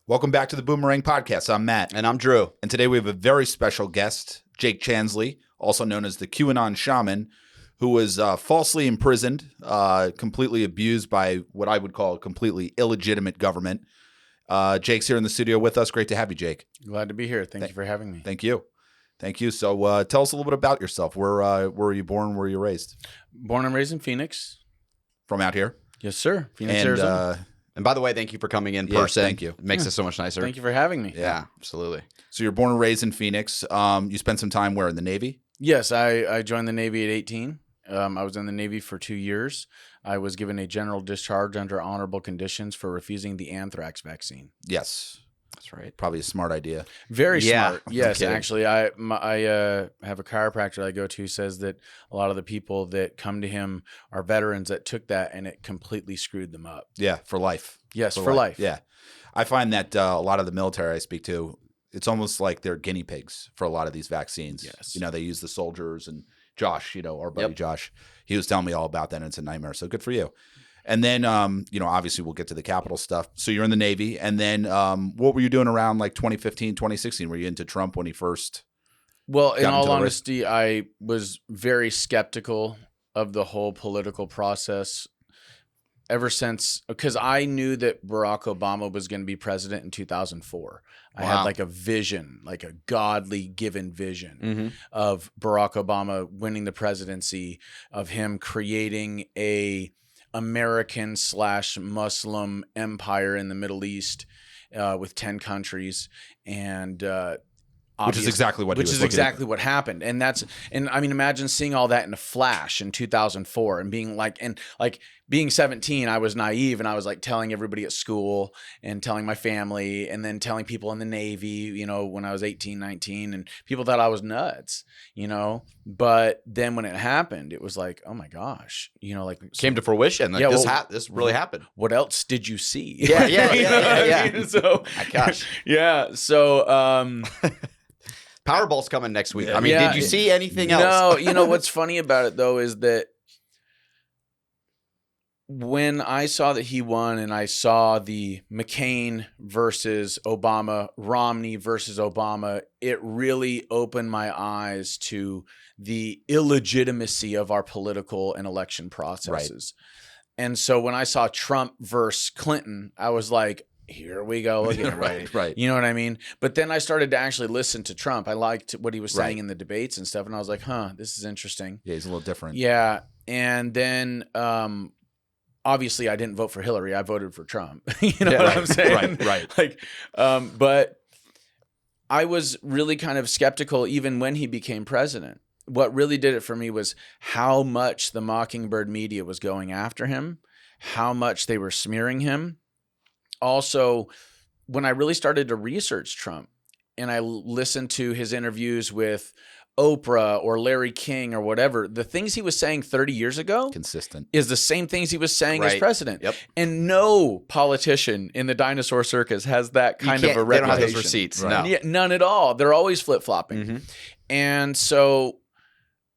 Welcome back to the Boomerang Podcast. I'm Matt. And I'm Drew. And today we have a very special guest, Jake Chansley, also known as the QAnon Shaman, who was falsely imprisoned, completely abused by what I would call a completely illegitimate government. Jake's here in the studio with us. Great to have you, Jake. Glad to be here. Thank you for having me. Thank you. Thank you. So tell us a little bit about yourself. Where were you born? Where were you raised? Born and raised in Phoenix. From out here? Yes, sir. Phoenix, Arizona. And by the way, thank you for coming in person. Thank you. It makes it so much nicer. Thank you for having me. Yeah, absolutely. So you're born and raised in Phoenix. You spent some time where? In the Navy? Yes, I joined the Navy at 18. I was in the Navy for 2 years. I was given a general discharge under honorable conditions for refusing the anthrax vaccine. Yes. That's right. Probably a smart idea. Very Yeah, smart. Yes, kidding. actually, I have a chiropractor I go to who says that a lot of the people that come to him are veterans that took that and it completely screwed them up. Yeah, for life. Yes, for life. Yeah. I find that a lot of the military I speak to, it's almost like they're guinea pigs for a lot of these vaccines. Yes. You know, they use the soldiers, and Josh, our buddy Yep. Josh, he was telling me all about that, and it's a nightmare. So good for you. And then, obviously we'll get to the Capitol stuff. So you're in the Navy. And then what were you doing around like 2015, 2016? Were you into Trump when he first? Well, in got into all the race? honesty, I was very skeptical of the whole political process ever since, because I knew that Barack Obama was going to be president in 2004. I had Wow. like a vision, like a godly given vision Mm-hmm. of Barack Obama winning the presidency, of him creating a American/Muslim empire in the Middle East with 10 countries. And Which is exactly what he which was is looking exactly what happened. And I mean, imagine seeing all that in a flash in 2004 and being 17, I was naive and I was like telling everybody at school and telling my family and then telling people in the Navy, when I was 18, 19, and people thought I was nuts, but then when it happened, it was like, oh my gosh, Came to fruition. Like, Yeah, this really happened. what else did you see? Yeah, yeah, You know what I yeah. mean? So, My gosh. yeah. So, Powerball's coming next week. Yeah. I mean, Yeah. did you see anything else? No, what's funny about it though is that when I saw that he won and I saw the McCain versus Obama, Romney versus Obama, it really opened my eyes to the illegitimacy of our political and election processes. And so when I saw Trump versus Clinton, I was like, here we go again. Right. You know what I mean? But then I started to actually listen to Trump. I liked what he was saying Right. in the debates and stuff. And I was like, this is interesting. Yeah, he's a little different. Yeah. And then obviously I didn't vote for Hillary. I voted for Trump. You know Yeah, what right, I'm saying? right. But I was really kind of skeptical even when he became president. What really did it for me was how much the Mockingbird media was going after him, how much they were smearing him. Also, when I really started to research Trump and I listened to his interviews with Oprah or Larry King or whatever, the things he was saying 30 years ago Consistent. is the same things he was saying as Right. president. Yep. And no politician in the dinosaur circus has that kind of a They don't reputation. have those receipts. Right. No. Yeah, none at all. They're always flip-flopping. Mhm. And so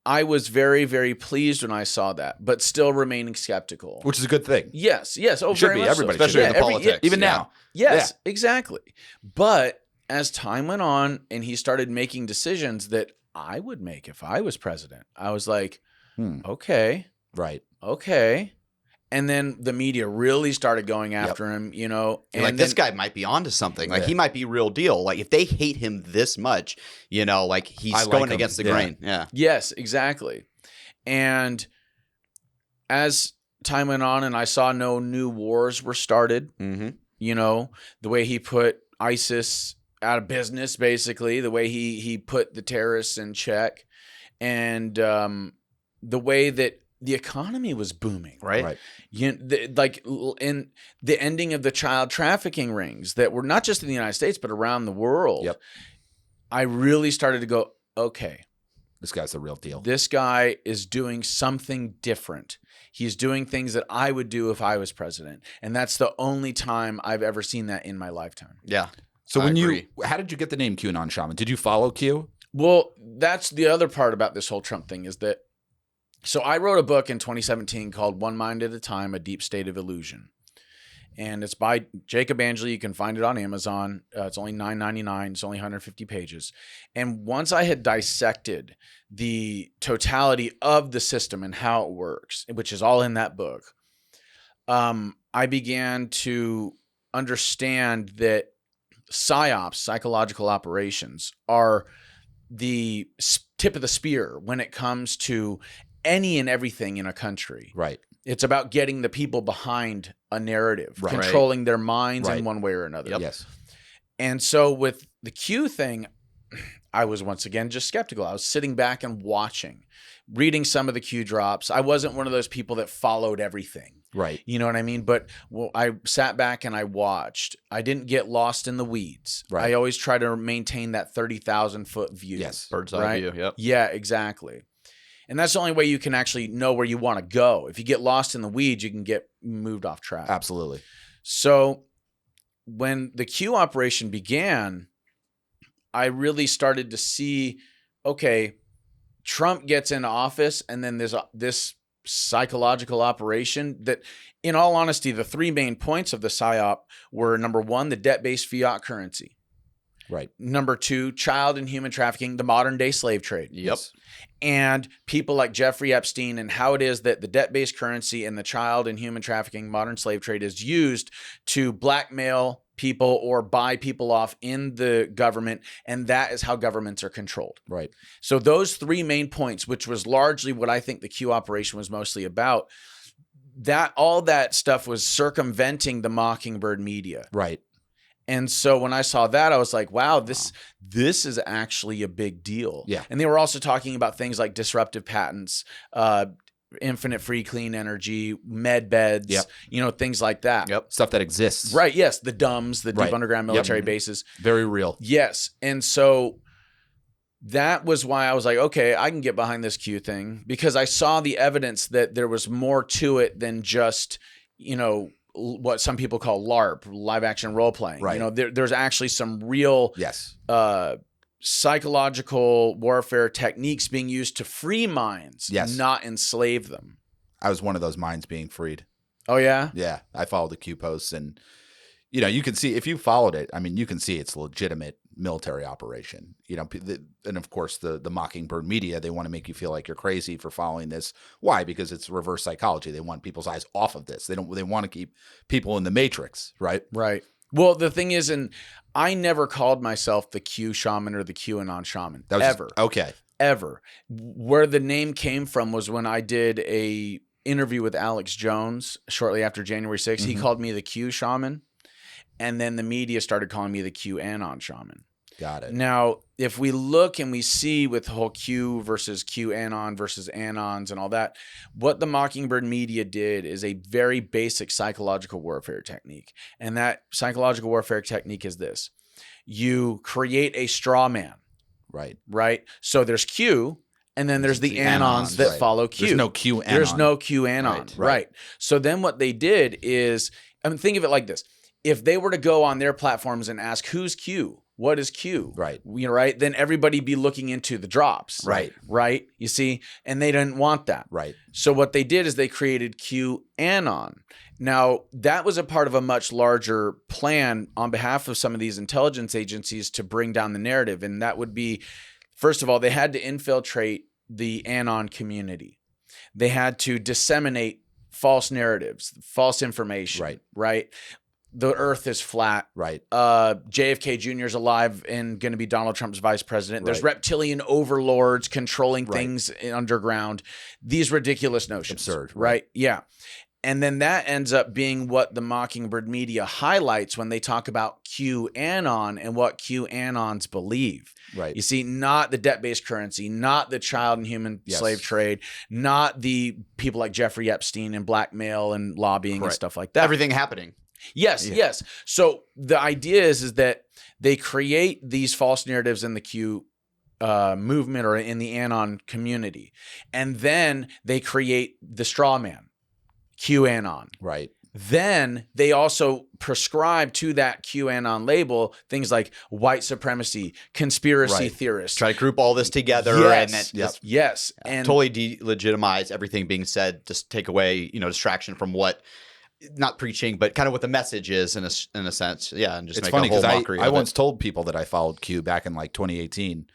I was very, very pleased when I saw that, but still remaining skeptical. Which is a good thing. Yes. Oh, It should very be. much so. Everybody should Especially be. in the politics. Even Yeah. now. Yes, exactly. But as time went on and he started making decisions that I would make if I was president, I was like, okay. Right. And then the media really started going after him, You're and like, this guy might be onto something. Like, Yeah. he might be real deal. Like, if they hate him this much, like he's I like going him. against the Yeah. grain. Yeah. Yes, exactly. And as time went on and I saw no new wars were started, Mm-hmm. the way he put ISIS out of business, basically, the way he put the terrorists in check, and the way that the economy was booming. Right. In the ending of the child trafficking rings that were not just in the United States, but around the world. Yep. I really started to go, okay, This guy's the real deal. this guy is doing something different. He's doing things that I would do if I was president. And that's the only time I've ever seen that in my lifetime. Yeah. So I when agree. how did you get the name QAnon Shaman? Did you follow Q? Well, that's the other part about this whole Trump thing is that, so I wrote a book in 2017 called One Mind at a Time, A Deep State of Illusion. and it's by Jacob Chansley. You can find it on Amazon. It's only $9.99. It's only 150 pages. And once I had dissected the totality of the system and how it works, which is all in that book, I began to understand that PSYOPs, psychological operations, are the tip of the spear when it comes to any and everything in a country. Right. It's about getting the people behind a narrative, controlling their minds in one way or another. Yep. Yes. And so with the Q thing, I was once again just skeptical. I was sitting back and watching, reading some of the Q drops. I wasn't one of those people that followed everything. Right. You know what I mean? But I sat back and I watched. I didn't get lost in the weeds. Right. I always try to maintain that 30,000 foot view. Yes. Bird's eye view. Yep. Yeah, exactly. And that's the only way you can actually know where you want to go. If you get lost in the weeds, you can get moved off track. Absolutely. So when the Q operation began, I really started to see, okay, Trump gets into office, and then there's this psychological operation that, in all honesty, the three main points of the PSYOP were, number one, the debt-based fiat currency. Right. Number two, child and human trafficking, the modern day slave trade. Yep. And people like Jeffrey Epstein, and how it is that the debt-based currency and the child and human trafficking, modern slave trade, is used to blackmail people or buy people off in the government. And that is how governments are controlled. Right. So those three main points, which was largely what I think the Q operation was mostly about, that all that stuff was circumventing the Mockingbird media. Right. And so when I saw that, I was like, wow, this is actually a big deal. Yeah. And they were also talking about things like disruptive patents, infinite free clean energy, med beds, Yep. Things like that. Yep. Stuff that exists. Right. Yes. The DUMBs, the Right. deep underground military bases. Very real. Yes. And so that was why I was like, okay, I can get behind this Q thing, because I saw the evidence that there was more to it than just, what some people call LARP, live action role playing. Right. There's actually some real Yes. psychological warfare techniques being used to free minds, Yes. not enslave them. I was one of those minds being freed. Oh, yeah? Yeah. I followed the Q posts, and you can see, if you followed it, I mean, you can see it's a legitimate military operation, and of course the Mockingbird media, they want to make you feel like you're crazy for following this. Why? Because it's reverse psychology. They want people's eyes off of this. They want to keep people in the matrix, right? Right. Well, the thing is, and I never called myself the Q shaman or the QAnon shaman. That was ever. Okay. Ever. Where the name came from was when I did a interview with Alex Jones shortly after January 6th. He called me the Q shaman. And then the media started calling me the QAnon shaman. Got it. Now, if we look and we see with the whole Q versus QAnon versus Anons and all that, what the Mockingbird media did is a very basic psychological warfare technique. And that psychological warfare technique is this. You create a straw man. Right. Right? So there's Q, and then there's the Anons that follow Q. There's no QAnon. There's no QAnon. Right. So then what they did is, think of it like this. If they were to go on their platforms and ask, who's Q? What is Q? Right. Right. Then everybody be looking into the drops. Right. Right. You see, and they didn't want that. Right. So what they did is they created QAnon. Now, that was a part of a much larger plan on behalf of some of these intelligence agencies to bring down the narrative. And that would be, first of all, they had to infiltrate the Anon community. They had to disseminate false narratives, false information. Right. Right. The earth is flat. Right. JFK Jr. is alive and going to be Donald Trump's vice president. There's reptilian overlords controlling things underground. These ridiculous notions. Absurd. Right. Yeah. And then that ends up being what the Mockingbird media highlights when they talk about QAnon and what QAnons believe. Right. You see, not the debt-based currency, not the child and human slave trade, not the people like Jeffrey Epstein and blackmail and lobbying and stuff like that. Everything happening. Yes, yes. So the idea is that they create these false narratives in the Q movement or in the Anon community. And then they create the straw man, QAnon. Right. Then they also prescribe to that QAnon label things like white supremacy, conspiracy theorists. Try to group all this together Yes. and Yes. And totally delegitimize everything being said. Just take away, distraction from what not preaching, but kind of what the message is in a sense. Yeah, and just It's make funny a whole because mockery I of once it. told people that I followed Q back in like 2019,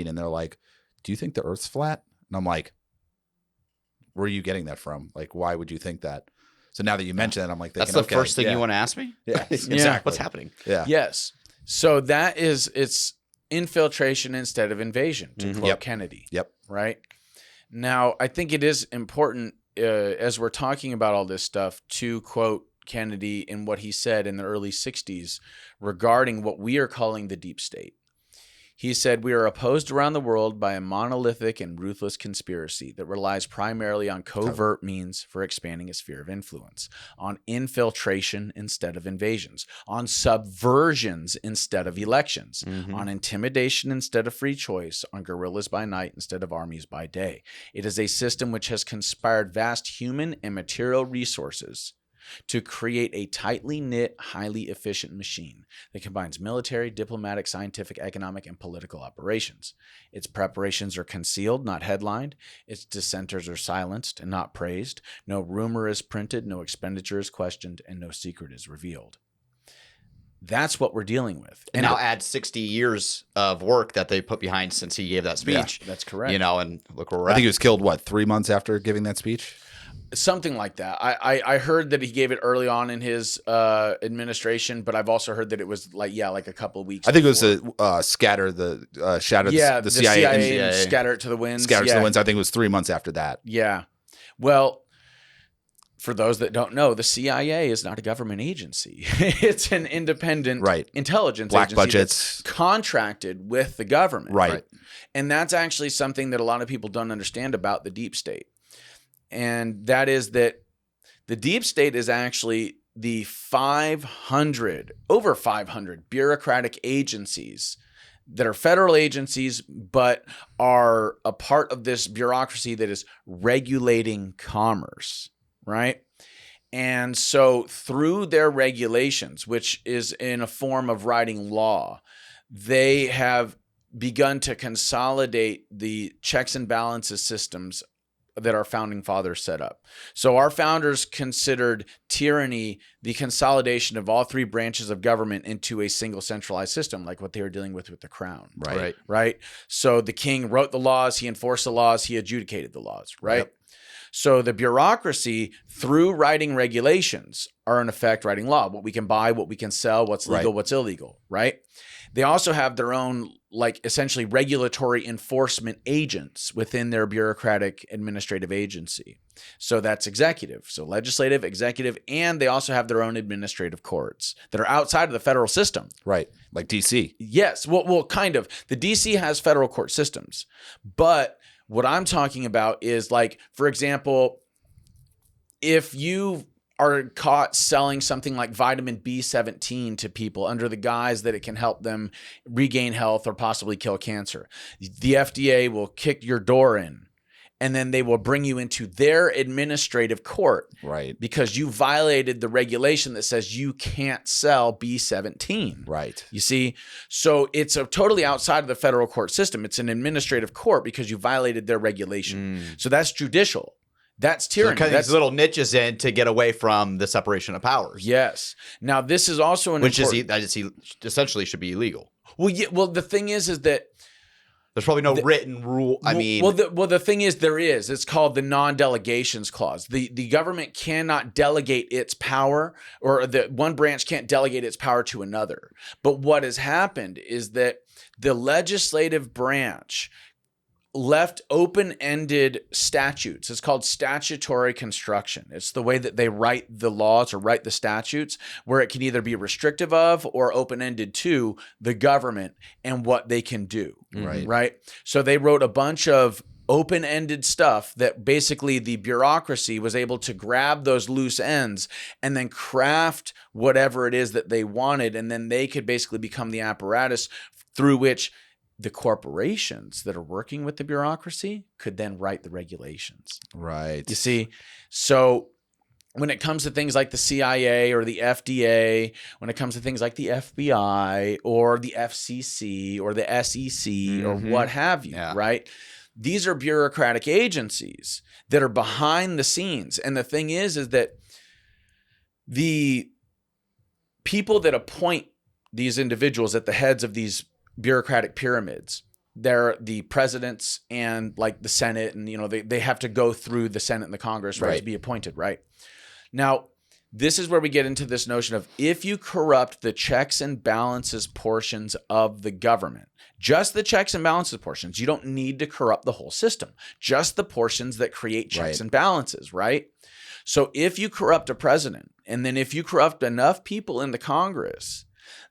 and they're like, "Do you think the Earth's flat?" And I'm like, "Where are you getting that from? Like, why would you think that?" So now that you mention it, I'm like, That's thinking, the first thing you want to ask me? Yeah, Exactly. exactly. What's happening? Yeah. Yes. So it's infiltration instead of invasion, to quote Yep. Kennedy. Yep. Right? Now, I think it is important as we're talking about all this stuff to quote Kennedy in what he said in the early 60s regarding what we are calling the deep state. He said, "We are opposed around the world by a monolithic and ruthless conspiracy that relies primarily on covert means for expanding its sphere of influence, on infiltration instead of invasions, on subversions instead of elections, on intimidation instead of free choice, on guerrillas by night instead of armies by day. It is a system which has conspired vast human and material resources to create a tightly knit, highly efficient machine that combines military, diplomatic, scientific, economic, and political operations. Its preparations are concealed, not headlined. Its dissenters are silenced and not praised. No rumor is printed, no expenditure is questioned, and no secret is revealed." That's what we're dealing with. And now add 60 years of work that they put behind since he gave that speech. That's correct. You know, and look where we're I at. think he was killed, 3 months after giving that speech? Something like that. I heard that he gave it early on in his administration, but I've also heard that it was like a couple of weeks. I think it was before. shatter the the CIA and scatter it to the winds. scatter to the winds. I think it was 3 months after that. Yeah. Well, for those that don't know, the CIA is not a government agency. It's an independent intelligence Black agency budgets. that's contracted with the government. Right. And that's actually something that a lot of people don't understand about the deep state. And that is that the deep state is actually the over 500 bureaucratic agencies that are federal agencies, but are a part of this bureaucracy that is regulating commerce, right? And so through their regulations, which is in a form of writing law, they have begun to consolidate the checks and balances systems that our founding fathers set up. So our founders considered tyranny the consolidation of all three branches of government into a single centralized system, like what they were dealing with the crown. Right. So the king wrote the laws, he enforced the laws, he adjudicated the laws, right? Yep. So the bureaucracy, through writing regulations, are in effect writing law. What we can buy, what we can sell, what's legal, what's illegal, right? They also have their own, essentially regulatory enforcement agents within their bureaucratic administrative agency. So that's executive. So legislative, executive, and they also have their own administrative courts that are outside of the federal system. Right. Like DC. Yes. Well, kind of. The DC has federal court systems. But what I'm talking about is, for example, if you are caught selling something like vitamin B17 to people under the guise that it can help them regain health or possibly kill cancer, the FDA will kick your door in, and then they will bring you into their administrative court, right? Because you violated the regulation that says you can't sell B17, right? You see, so it's totally outside of the federal court system. It's an administrative court because you violated their regulation. So that's judicial. That's tyranny. So cutting these little niches in to get away from the separation of powers. Yes. Now this is also essentially should be illegal. Well, yeah. Well, the thing is that there's probably no written rule. The thing is there is. It's called the non-delegations clause. The government cannot delegate its power, or the one branch can't delegate its power to another. But what has happened is that the legislative branch left open-ended statutes. It's called statutory construction. It's the way that they write the laws or write the statutes, where it can either be restrictive of or open-ended to the government and what they can do. Right. So they wrote a bunch of open-ended stuff that basically the bureaucracy was able to grab those loose ends and then craft whatever it is that they wanted, and then they could basically become the apparatus through which the corporations that are working with the bureaucracy could then write the regulations. Right. You see? So when it comes to things like the CIA or the FDA, when it comes to things like the FBI or the FCC or the SEC or what have you, right? These are bureaucratic agencies that are behind the scenes. And the thing is that the people that appoint these individuals at the heads of these bureaucratic pyramids, they're the presidents and like the Senate, and they have to go through the Senate and the Congress, right, to be appointed, right? Now, this is where we get into this notion of if you corrupt the checks and balances portions of the government, just the checks and balances portions, you don't need to corrupt the whole system, just the portions that create checks and balances, right? So if you corrupt a president, and then if you corrupt enough people in the Congress,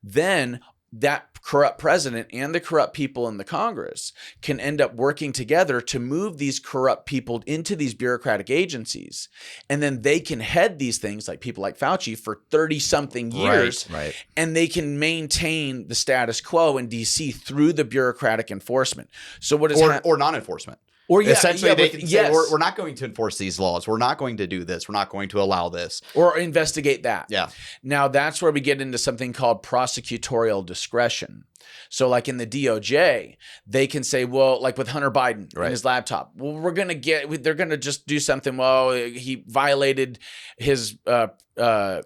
then that corrupt president and the corrupt people in the Congress can end up working together to move these corrupt people into these bureaucratic agencies. And then they can head these things, like people like Fauci, for 30-something years. Right. And they can maintain the status quo in D.C. through the bureaucratic enforcement. So what is or non-enforcement. Or essentially, they can say, we're not going to enforce these laws. We're not going to do this. We're not going to allow this. Or investigate that. Yeah. Now, that's where we get into something called prosecutorial discretion. So like in the DOJ, they can say, well, like with Hunter Biden and his laptop, well, they're going to just do something. Well, he violated his,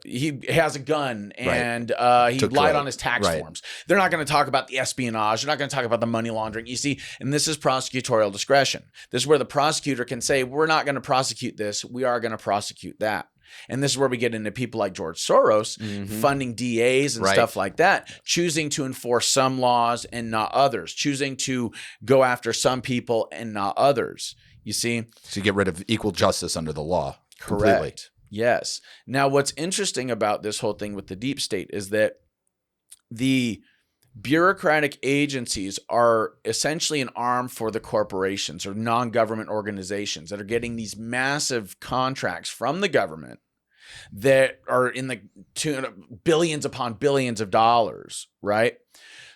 he has a gun and he lied on his tax forms. They're not going to talk about the espionage. They're not going to talk about the money laundering. You see, and this is prosecutorial discretion. This is where the prosecutor can say, we're not going to prosecute this. We are going to prosecute that. And this is where we get into people like George Soros funding DAs and stuff like that, choosing to enforce some laws and not others, choosing to go after some people and not others. You see? So you get rid of equal justice under the law. Correct. Completely. Yes. Now, what's interesting about this whole thing with the deep state is that the bureaucratic agencies are essentially an arm for the corporations or non-government organizations that are getting these massive contracts from the government that are in the billions upon billions of dollars, right?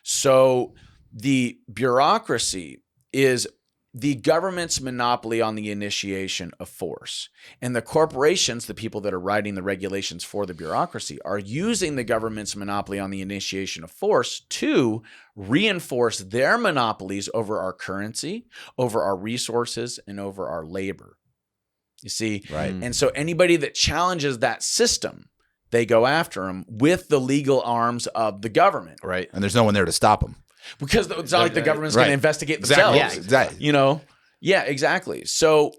So the bureaucracy is the government's monopoly on the initiation of force. And the corporations, the people that are writing the regulations for the bureaucracy, are using the government's monopoly on the initiation of force to reinforce their monopolies over our currency, over our resources, and over our labor. You see? Right. And so anybody that challenges that system, they go after them with the legal arms of the government. Right. And there's no one there to stop them. Because it's not like the government's going to investigate Exactly. themselves. Yeah, exactly. Yeah, exactly. So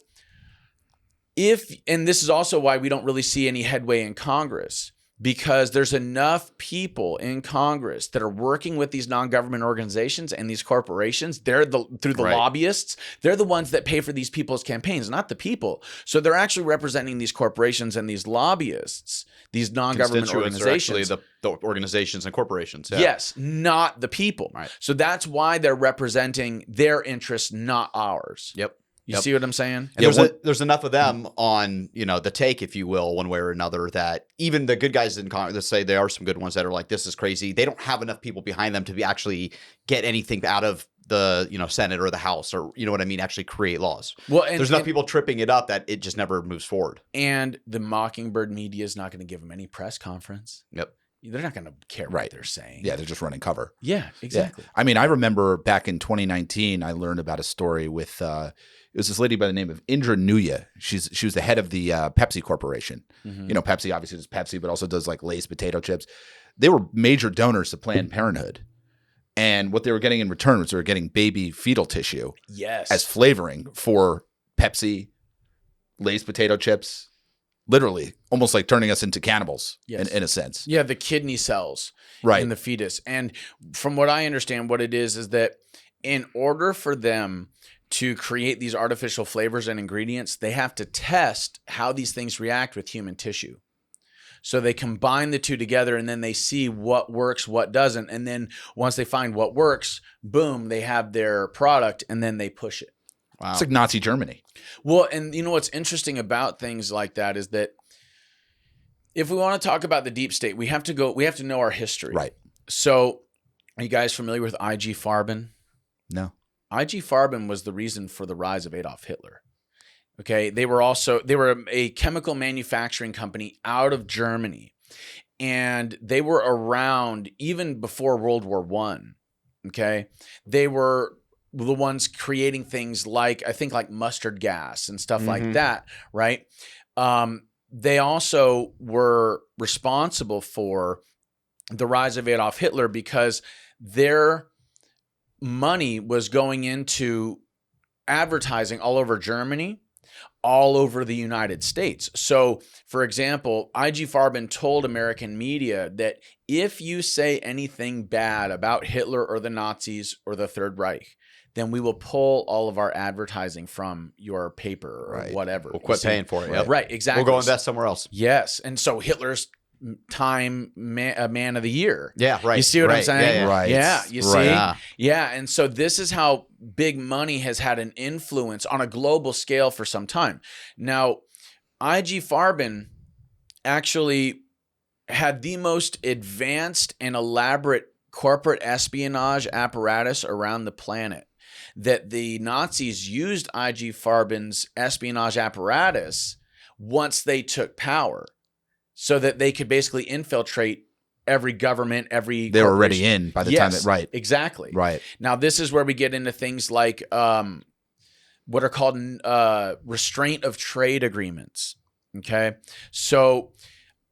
and this is also why we don't really see any headway in Congress, because there's enough people in Congress that are working with these non-government organizations and these corporations. They're through the lobbyists. They're the ones that pay for these people's campaigns, not the people. So they're actually representing these corporations and these lobbyists, these non-government organizations. Actually the organizations and corporations. Yeah. Yes, not the people. Right. So that's why they're representing their interests, not ours. Yep. You see what I'm saying? And there's enough of them on, the take, if you will, one way or another, that even the good guys in Congress, let's say there are some good ones that are like, this is crazy. They don't have enough people behind them to actually get anything out of the, Senate or the House, or, actually create laws. Well, there's enough people tripping it up that it just never moves forward. And the Mockingbird media is not going to give them any press conference. Yep. They're not going to care what they're saying. Yeah, they're just running cover. Yeah, exactly. Yeah. I mean, I remember back in 2019, I learned about a story with it was this lady by the name of Indra Nooya. She was the head of the Pepsi Corporation. Mm-hmm. Pepsi obviously does Pepsi, but also does like Lay's potato chips. They were major donors to Planned Parenthood. And what they were getting in return was they were getting baby fetal tissue as flavoring for Pepsi, Lay's potato chips. Literally, almost like turning us into cannibals in a sense. Yeah, the kidney cells in the fetus. And from what I understand, what it is that in order for them to create these artificial flavors and ingredients, they have to test how these things react with human tissue. So they combine the two together and then they see what works, what doesn't. And then once they find what works, boom, they have their product and then they push it. Wow. It's like Nazi Germany. Well, and what's interesting about things like that is that if we want to talk about the deep state, we have to know our history. Right. So are you guys familiar with IG Farben? No. IG Farben was the reason for the rise of Adolf Hitler. Okay. They were a chemical manufacturing company out of Germany, and they were around even before World War I. Okay. They were the ones creating things like, I think, like mustard gas and stuff like that, right? they also were responsible for the rise of Adolf Hitler because their money was going into advertising all over Germany, all over the United States. So, for example, IG Farben told American media that if you say anything bad about Hitler or the Nazis or the Third Reich, then we will pull all of our advertising from your paper or whatever. We'll quit paying for it. Yep. Right, exactly. We'll go invest somewhere else. Yes. And so Hitler's Time man of the year. Yeah, right. You see what I'm saying? Yeah, Right. Yeah, you see? Yeah. Yeah, and so this is how big money has had an influence on a global scale for some time. Now, IG Farben actually had the most advanced and elaborate corporate espionage apparatus around the planet. That the Nazis used IG Farben's espionage apparatus once they took power, so that they could basically infiltrate every government, every They were already in by the time that, right. Exactly. Right. Now, this is where we get into things like what are called restraint of trade agreements. Okay. So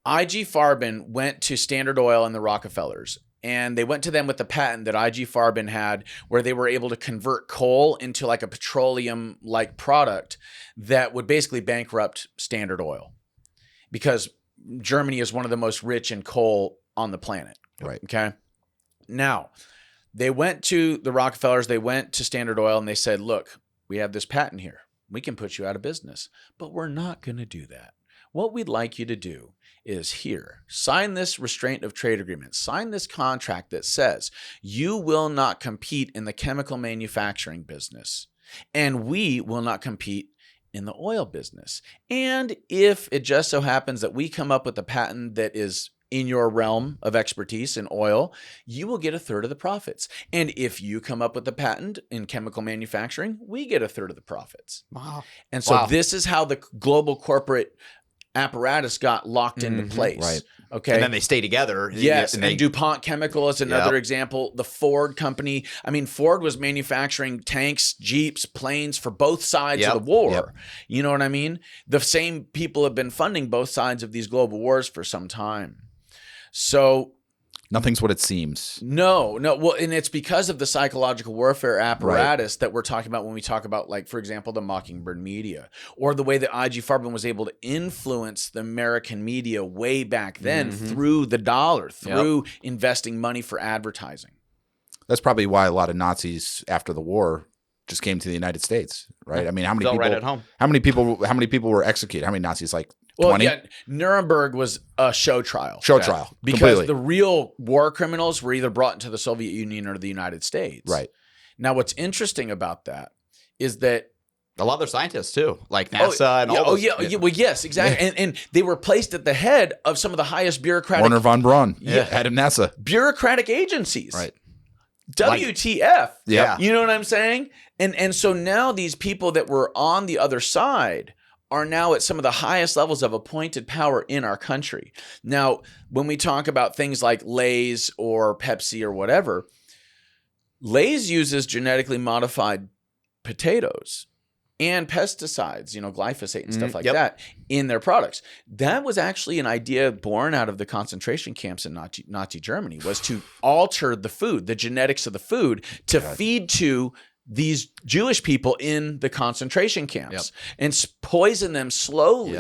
IG Farben went to Standard Oil and the Rockefellers, and they went to them with the patent that IG Farben had, where they were able to convert coal into like a petroleum-like product that would basically bankrupt Standard Oil, because Germany is one of the most rich in coal on the planet. Right. Okay. Now, they went to the Rockefellers, they went to Standard Oil, and they said, look, we have this patent here. We can put you out of business, but we're not going to do that. What we'd like you to do is here, sign this restraint of trade agreement, sign this contract that says you will not compete in the chemical manufacturing business, and we will not compete in the oil business. And if it just so happens that we come up with a patent that is in your realm of expertise in oil, you will get a third of the profits. And if you come up with a patent in chemical manufacturing, we get a third of the profits. Wow. And so this is how the global corporate apparatus got locked into place. Right. Okay. And then they stay together. Yes. And And DuPont Chemical is another example. The Ford company. I mean, Ford was manufacturing tanks, Jeeps, planes for both sides of the war. Yep. You know what I mean? The same people have been funding both sides of these global wars for some time. So Nothing's what it seems. no. Well, and it's because of the psychological warfare apparatus that we're talking about when we talk about, like, for example, the Mockingbird media, or the way that IG Farben was able to influence the American media way back then through the dollar, through investing money for advertising. That's probably why a lot of Nazis after the war just came to the United States, right? I mean, how many Fell people? right at home. How many people were executed? How many Nazis? Like 20? Well, yeah, Nuremberg was a show trial. Show trial. Because Completely. the real war criminals were either brought into the Soviet Union or the United States. Right. Now, what's interesting about that is that A lot of their scientists too, like NASA and all those. Well, yes, exactly. And they were placed at the head of some of the highest bureaucratic Werner von Braun, head of NASA. bureaucratic agencies. Right. WTF. Yeah. You know what I'm saying? And so now these people that were on the other side are now at some of the highest levels of appointed power in our country. Now, when we talk about things like Lay's or Pepsi or whatever, Lay's uses genetically modified potatoes and pesticides, glyphosate and stuff like that in their products. That was actually an idea born out of the concentration camps in Nazi Germany, was to alter the food, the genetics of the food, to feed to these Jewish people in the concentration camps and poison them slowly,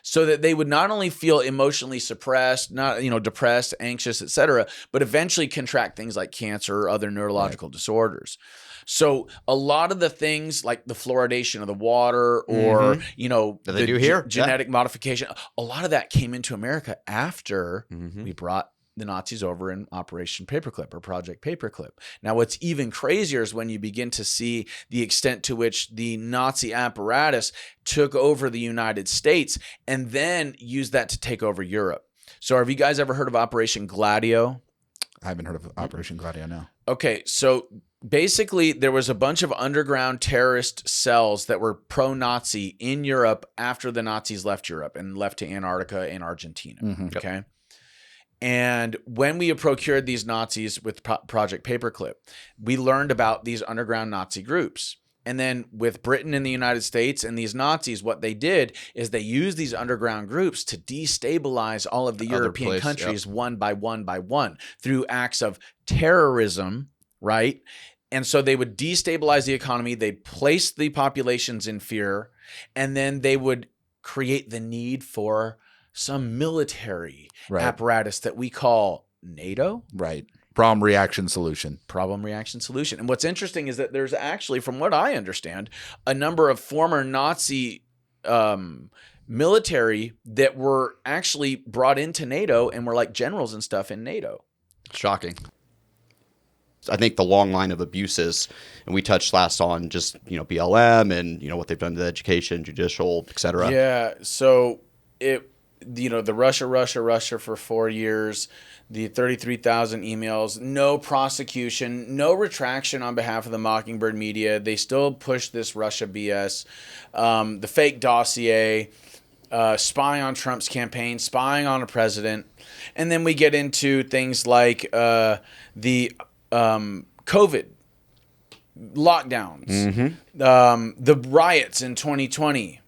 so that they would not only feel emotionally suppressed, depressed, anxious, etc., but eventually contract things like cancer or other neurological disorders. So a lot of the things like the fluoridation of the water or, they do here. Genetic modification, a lot of that came into America after we brought the Nazis over in Operation Paperclip or Project Paperclip. Now, what's even crazier is when you begin to see the extent to which the Nazi apparatus took over the United States and then used that to take over Europe. So have you guys ever heard of Operation Gladio? I haven't heard of Operation Gladio, no. Okay, so basically there was a bunch of underground terrorist cells that were pro-Nazi in Europe after the Nazis left Europe and left to Antarctica and Argentina, okay? And when we procured these Nazis with Project Paperclip, we learned about these underground Nazi groups. And then with Britain and the United States and these Nazis, what they did is they used these underground groups to destabilize all of the European countries one by one through acts of terrorism, right? And so they would destabilize the economy. They'd place the populations in fear, and then they would create the need for some military apparatus that we call NATO. Right. Problem, reaction, solution. Problem, reaction, solution. And what's interesting is that there's actually, from what I understand, a number of former Nazi military that were actually brought into NATO and were like generals and stuff in NATO. Shocking. I think the long line of abuses, and we touched last on just, BLM and, what they've done to the education, judicial, et cetera. Yeah. So the Russia for 4 years, the 33,000 emails, no prosecution, no retraction on behalf of the Mockingbird media. They still push this Russia BS, the fake dossier, spying on Trump's campaign, spying on a president. And then we get into things like the COVID lockdowns, the riots in 2020.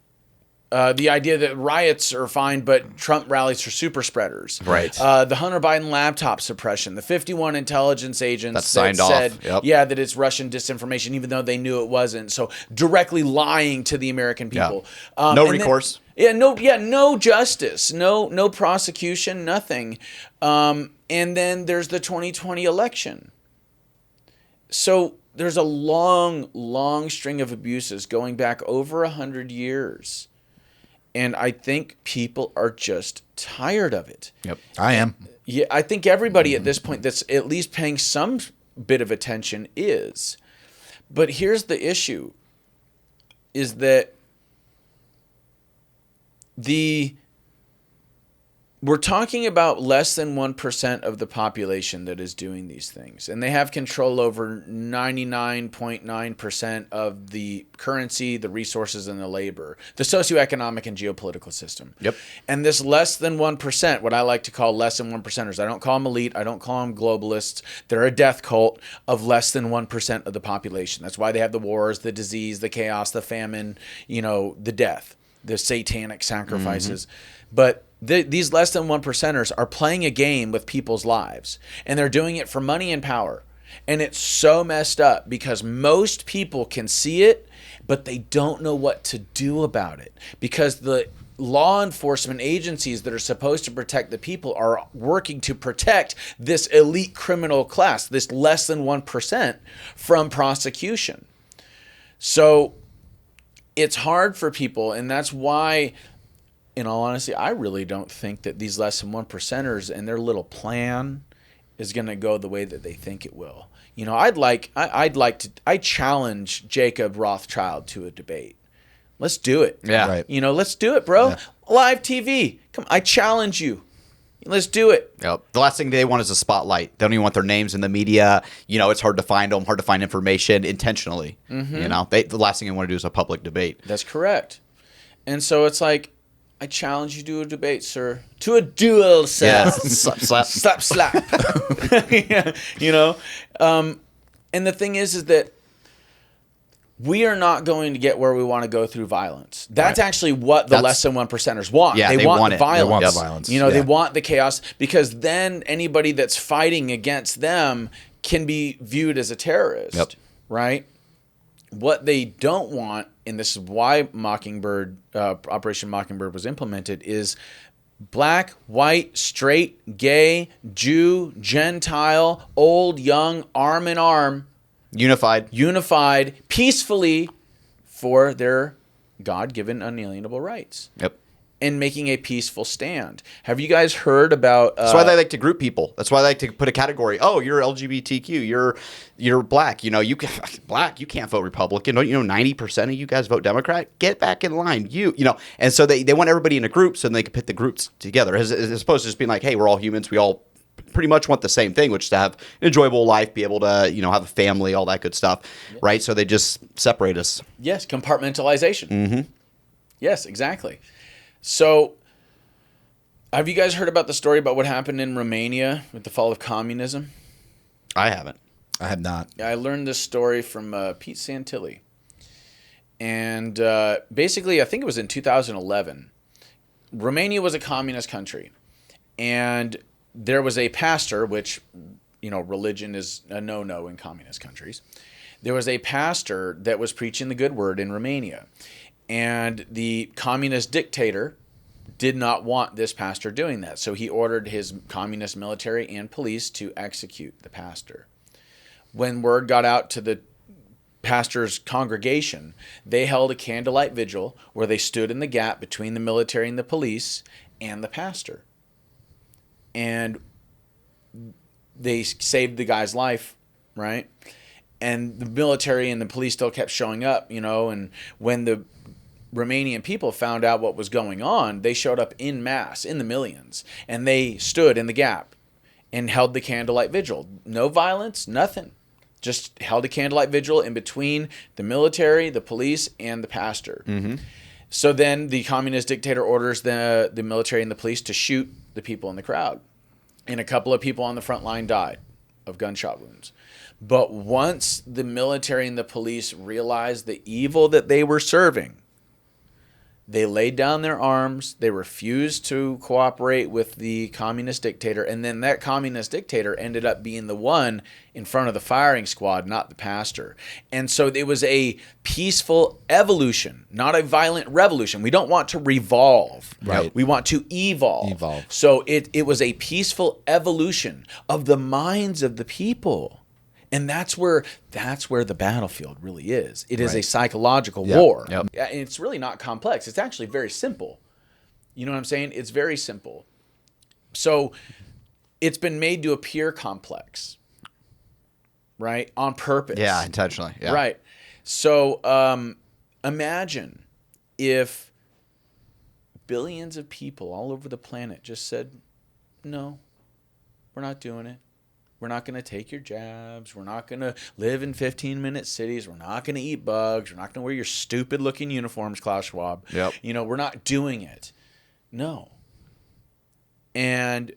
The idea that riots are fine, but Trump rallies are super spreaders. Right. The Hunter Biden laptop suppression, the 51 intelligence agents that said, off. that it's Russian disinformation, even though they knew it wasn't. So directly lying to the American people. No recourse. No justice, no prosecution, nothing. And then there's the 2020 election. So there's a long string of abuses going back over 100 years. And I think people are just tired of it. Yep, I am. Yeah, I think everybody at this point that's at least paying some bit of attention is. But here's the issue, is that we're talking about less than 1% of the population that is doing these things. And they have control over 99.9% of the currency, the resources, and the labor, the socioeconomic and geopolitical system. Yep. And this less than 1%, what I like to call less than 1%ers, I don't call them elite, I don't call them globalists. They're a death cult of less than 1% of the population. That's why they have the wars, the disease, the chaos, the famine, the death, the satanic sacrifices. But these less than 1%ers are playing a game with people's lives, and they're doing it for money and power. And it's so messed up because most people can see it, but they don't know what to do about it because the law enforcement agencies that are supposed to protect the people are working to protect this elite criminal class, this less than 1%, from prosecution. So it's hard for people, and that's why, in all honesty, I really don't think that these less than 1%ers and their little plan is going to go the way that they think it will. I challenge Jacob Rothschild to a debate. Let's do it. Yeah. Right. Let's do it, bro. Yeah. Live TV. Come, I challenge you. Let's do it. Yep. The last thing they want is a spotlight. They don't even want their names in the media. It's hard to find them, hard to find information intentionally. The last thing they want to do is a public debate. That's correct. And so it's like, I challenge you to a debate, sir. To a duel, sir. Yeah. Slap. Slap. And the thing is that we are not going to get where we want to go through violence. That's actually what the less than 1%ers want. Yeah, they want the violence. They want the violence. They want the chaos, because then anybody that's fighting against them can be viewed as a terrorist, right? What they don't want, and this is why Operation Mockingbird was implemented, is black, white, straight, gay, Jew, Gentile, old, young, arm in arm, unified peacefully for their God-given unalienable rights. Yep. And making a peaceful stand. Have you guys heard about? That's why they like to group people. That's why they like to put a category. Oh, you're LGBTQ. You're black. You black. You can't vote Republican. Don't 90% of you guys vote Democrat? Get back in line. And so they want everybody in a group so they can pit the groups together, as opposed to just being like, hey, we're all humans. We all pretty much want the same thing, which is to have an enjoyable life, be able to have a family, all that good stuff, right? So they just separate us. Yes, compartmentalization. Yes, exactly. So, have you guys heard about the story about what happened in Romania with the fall of communism? I haven't. I have not. I learned this story from Pete Santilli. And basically, I think it was in 2011, Romania was a communist country. And there was a pastor, which, religion is a no-no in communist countries. There was a pastor that was preaching the good word in Romania. And the communist dictator did not want this pastor doing that. So he ordered his communist military and police to execute the pastor. When word got out to the pastor's congregation, they held a candlelight vigil where they stood in the gap between the military and the police and the pastor. And they saved the guy's life, right? And the military and the police still kept showing up, and when the Romanian people found out what was going on, they showed up en masse, in the millions, and they stood in the gap and held the candlelight vigil. No violence, nothing. Just held a candlelight vigil in between the military, the police, and the pastor. Mm-hmm. So then the communist dictator orders the military and the police to shoot the people in the crowd. And a couple of people on the front line died of gunshot wounds. But once the military and the police realized the evil that they were serving, they laid down their arms. They refused to cooperate with the communist dictator. And then that communist dictator ended up being the one in front of the firing squad, not the pastor. And so it was a peaceful evolution, not a violent revolution. We don't want to revolve. Right. We want to evolve. So it was a peaceful evolution of the minds of the people. And that's where the battlefield really is. It is a psychological war. Yep. And it's really not complex. It's actually very simple. You know what I'm saying? It's very simple. So it's been made to appear complex, right? On purpose. Yeah, intentionally. Yeah. Right. So imagine if billions of people all over the planet just said, no, we're not doing it. We're not going to take your jabs. We're not going to live in 15-minute cities. We're not going to eat bugs. We're not going to wear your stupid-looking uniforms, Klaus Schwab. Yep. We're not doing it. No. And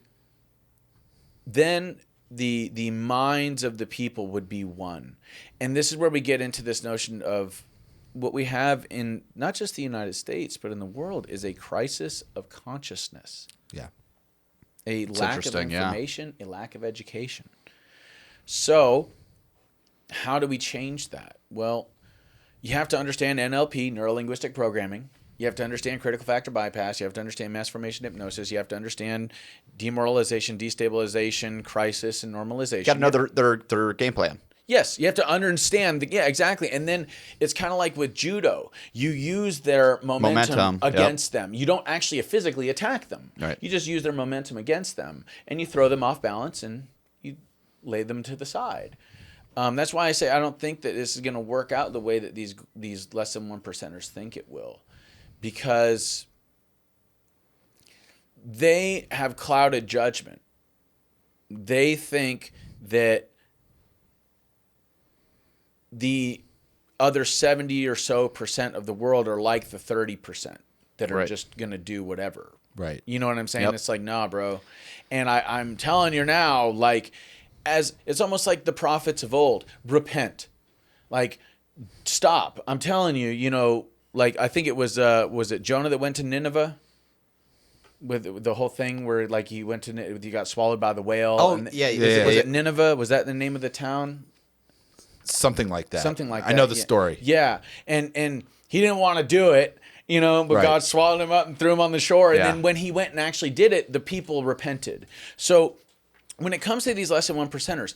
then the minds of the people would be one. And this is where we get into this notion of what we have in not just the United States, but in the world is a crisis of consciousness. Yeah. A lack of information, yeah. A lack of education. So, how do we change that? Well, you have to understand NLP, neuro-linguistic programming. You have to understand critical factor bypass. You have to understand mass formation hypnosis. You have to understand demoralization, destabilization, crisis, and normalization. Got to know their game plan. Yes, you have to understand. Yeah, exactly. And then it's kind of like with judo. You use their momentum against them. You don't actually physically attack them. Right. You just use their momentum against them, and you throw them off balance, and you lay them to the side. That's why I say I don't think that this is going to work out the way that these less than 1%ers think it will, because they have clouded judgment. They think that the other 70 or so percent of the world are like the 30% that are just going to do whatever. Right. You know what I'm saying? Yep. It's like, nah, bro. And I'm telling you now, like, as it's almost like the prophets of old, repent. Like, stop. I'm telling you, like, I think it was it Jonah that went to Nineveh? With the whole thing where, like, he got swallowed by the whale. Oh, and yeah. Was it Nineveh? Was that the name of the town? Something like that. Something like that. I know the yeah. story. Yeah. And he didn't want to do it, but Right. God swallowed him up and threw him on the shore. And Yeah. then when he went and actually did it, the people repented. So when it comes to these less than 1%ers,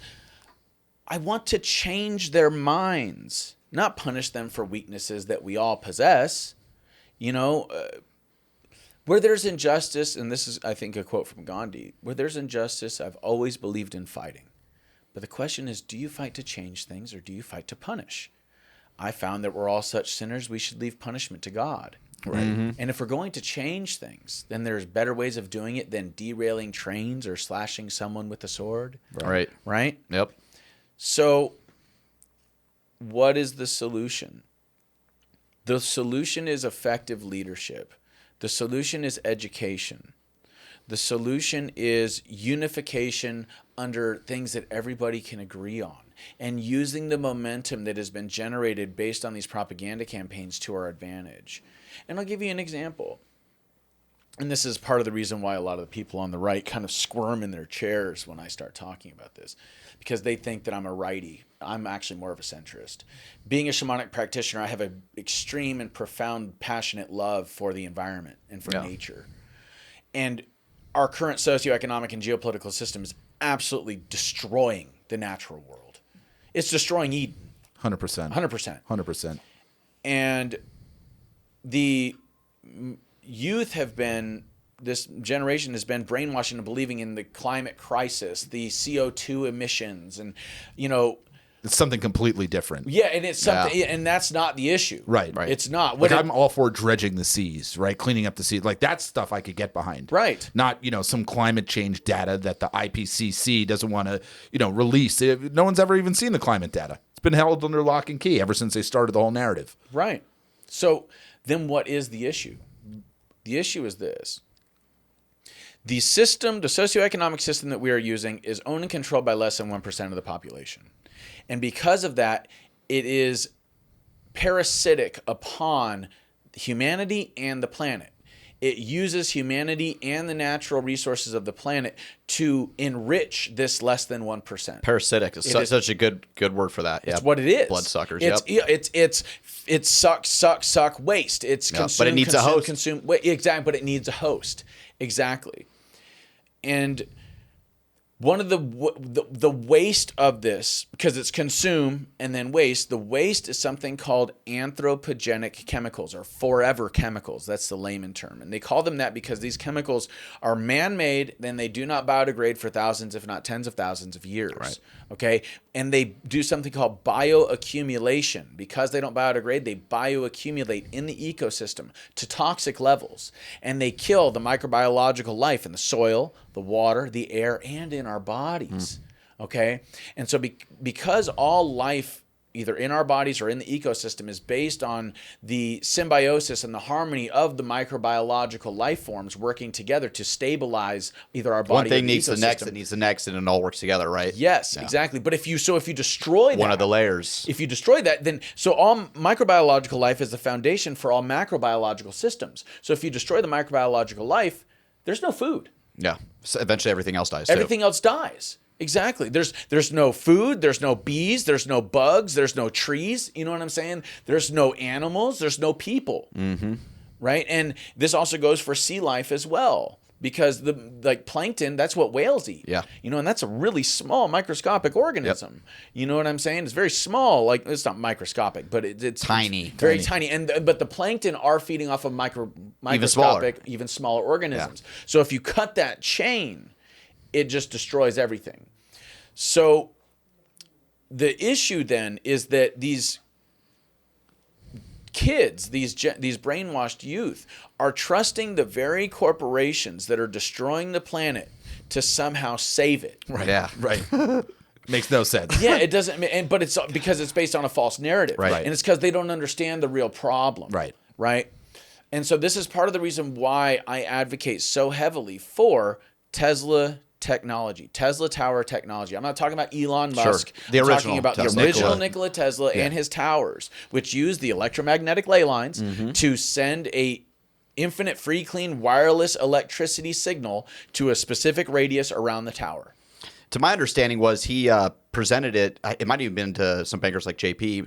I want to change their minds, not punish them for weaknesses that we all possess. Where there's injustice, and this is, I think, a quote from Gandhi, where there's injustice, I've always believed in fighting. But the question is, do you fight to change things or do you fight to punish? I found that we're all such sinners, we should leave punishment to God. Right. Mm-hmm. And if we're going to change things, then there's better ways of doing it than derailing trains or slashing someone with a sword. Right. Right? Yep. So what is the solution? The solution is effective leadership. The solution is education. The solution is unification under things that everybody can agree on, and using the momentum that has been generated based on these propaganda campaigns to our advantage. And I'll give you an example. And this is part of the reason why a lot of the people on the right kind of squirm in their chairs when I start talking about this, because they think that I'm a righty. I'm actually more of a centrist. Being a shamanic practitioner, I have an extreme and profound, passionate love for the environment and for nature. And our current socioeconomic and geopolitical system is absolutely destroying the natural world. It's destroying Eden. 100%. 100%. 100%. And the youth this generation has been brainwashed into believing in the climate crisis, the CO2 emissions, and, It's something completely different. yeah, and it's something, and that's not the issue. Right. It's not. Like, I'm all for dredging the seas, right? Cleaning up the seas. Like, that's stuff I could get behind. Right. Not, some climate change data that the IPCC doesn't want to, release. No one's ever even seen the climate data. It's been held under lock and key ever since they started the whole narrative. Right. So then what is the issue? The issue is this. The socioeconomic system that we are using is owned and controlled by less than 1% of the population. And because of that, it is parasitic upon humanity and the planet. It uses humanity and the natural resources of the planet to enrich this less than 1%. Parasitic is such a good word for that. It's what it is. Bloodsuckers. It's suck waste. It's consume, but it needs a host. Exactly, but it needs a host. Exactly. And one of the waste of this, because it's consume and then waste, the waste is something called anthropogenic chemicals, or forever chemicals. That's the layman term. And they call them that because these chemicals are man-made, then they do not biodegrade for thousands, if not tens of thousands of years. Right. Okay? And they do something called bioaccumulation. Because they don't biodegrade, they bioaccumulate in the ecosystem to toxic levels. And they kill the microbiological life in the soil, the water, the air, and in our bodies. Okay? And so because all life, either in our bodies or in the ecosystem, is based on the symbiosis and the harmony of the microbiological life forms working together to stabilize either our body one thing or the needs ecosystem. the next, it needs the next, and it all works together, right? Yes, exactly. But if you destroy one of the layers, if you destroy that, then so all microbiological life is the foundation for all macrobiological systems. So if you destroy the microbiological life, there's no food. yeah. So eventually, everything else dies. Everything else dies. Exactly. There's no food. There's no bees. There's no bugs. There's no trees. You know what I'm saying? There's no animals. There's no people. Mm-hmm. Right. And this also goes for sea life as well, because plankton, that's what whales eat. Yeah. And that's a really small microscopic organism. Yep. You know what I'm saying? It's very small. Like, it's not microscopic, but it's tiny, very tiny. But the plankton are feeding off of microscopic, even smaller organisms. Yeah. So if you cut that chain, it just destroys everything. So the issue then is that these kids, these brainwashed youth, are trusting the very corporations that are destroying the planet to somehow save it. Right. Yeah. Right. Makes no sense. Yeah, it doesn't. But it's because it's based on a false narrative. Right. And it's because they don't understand the real problem. Right. Right. And so this is part of the reason why I advocate so heavily for Tesla technology, Tesla Tower technology. I'm not talking about Elon Musk. The I'm original talking about Tesla. the original Nikola Tesla and his towers, which use the electromagnetic ley lines to send a infinite free clean wireless electricity signal to a specific radius around the tower. To my understanding was he presented it. It might have even been to some bankers like J.P.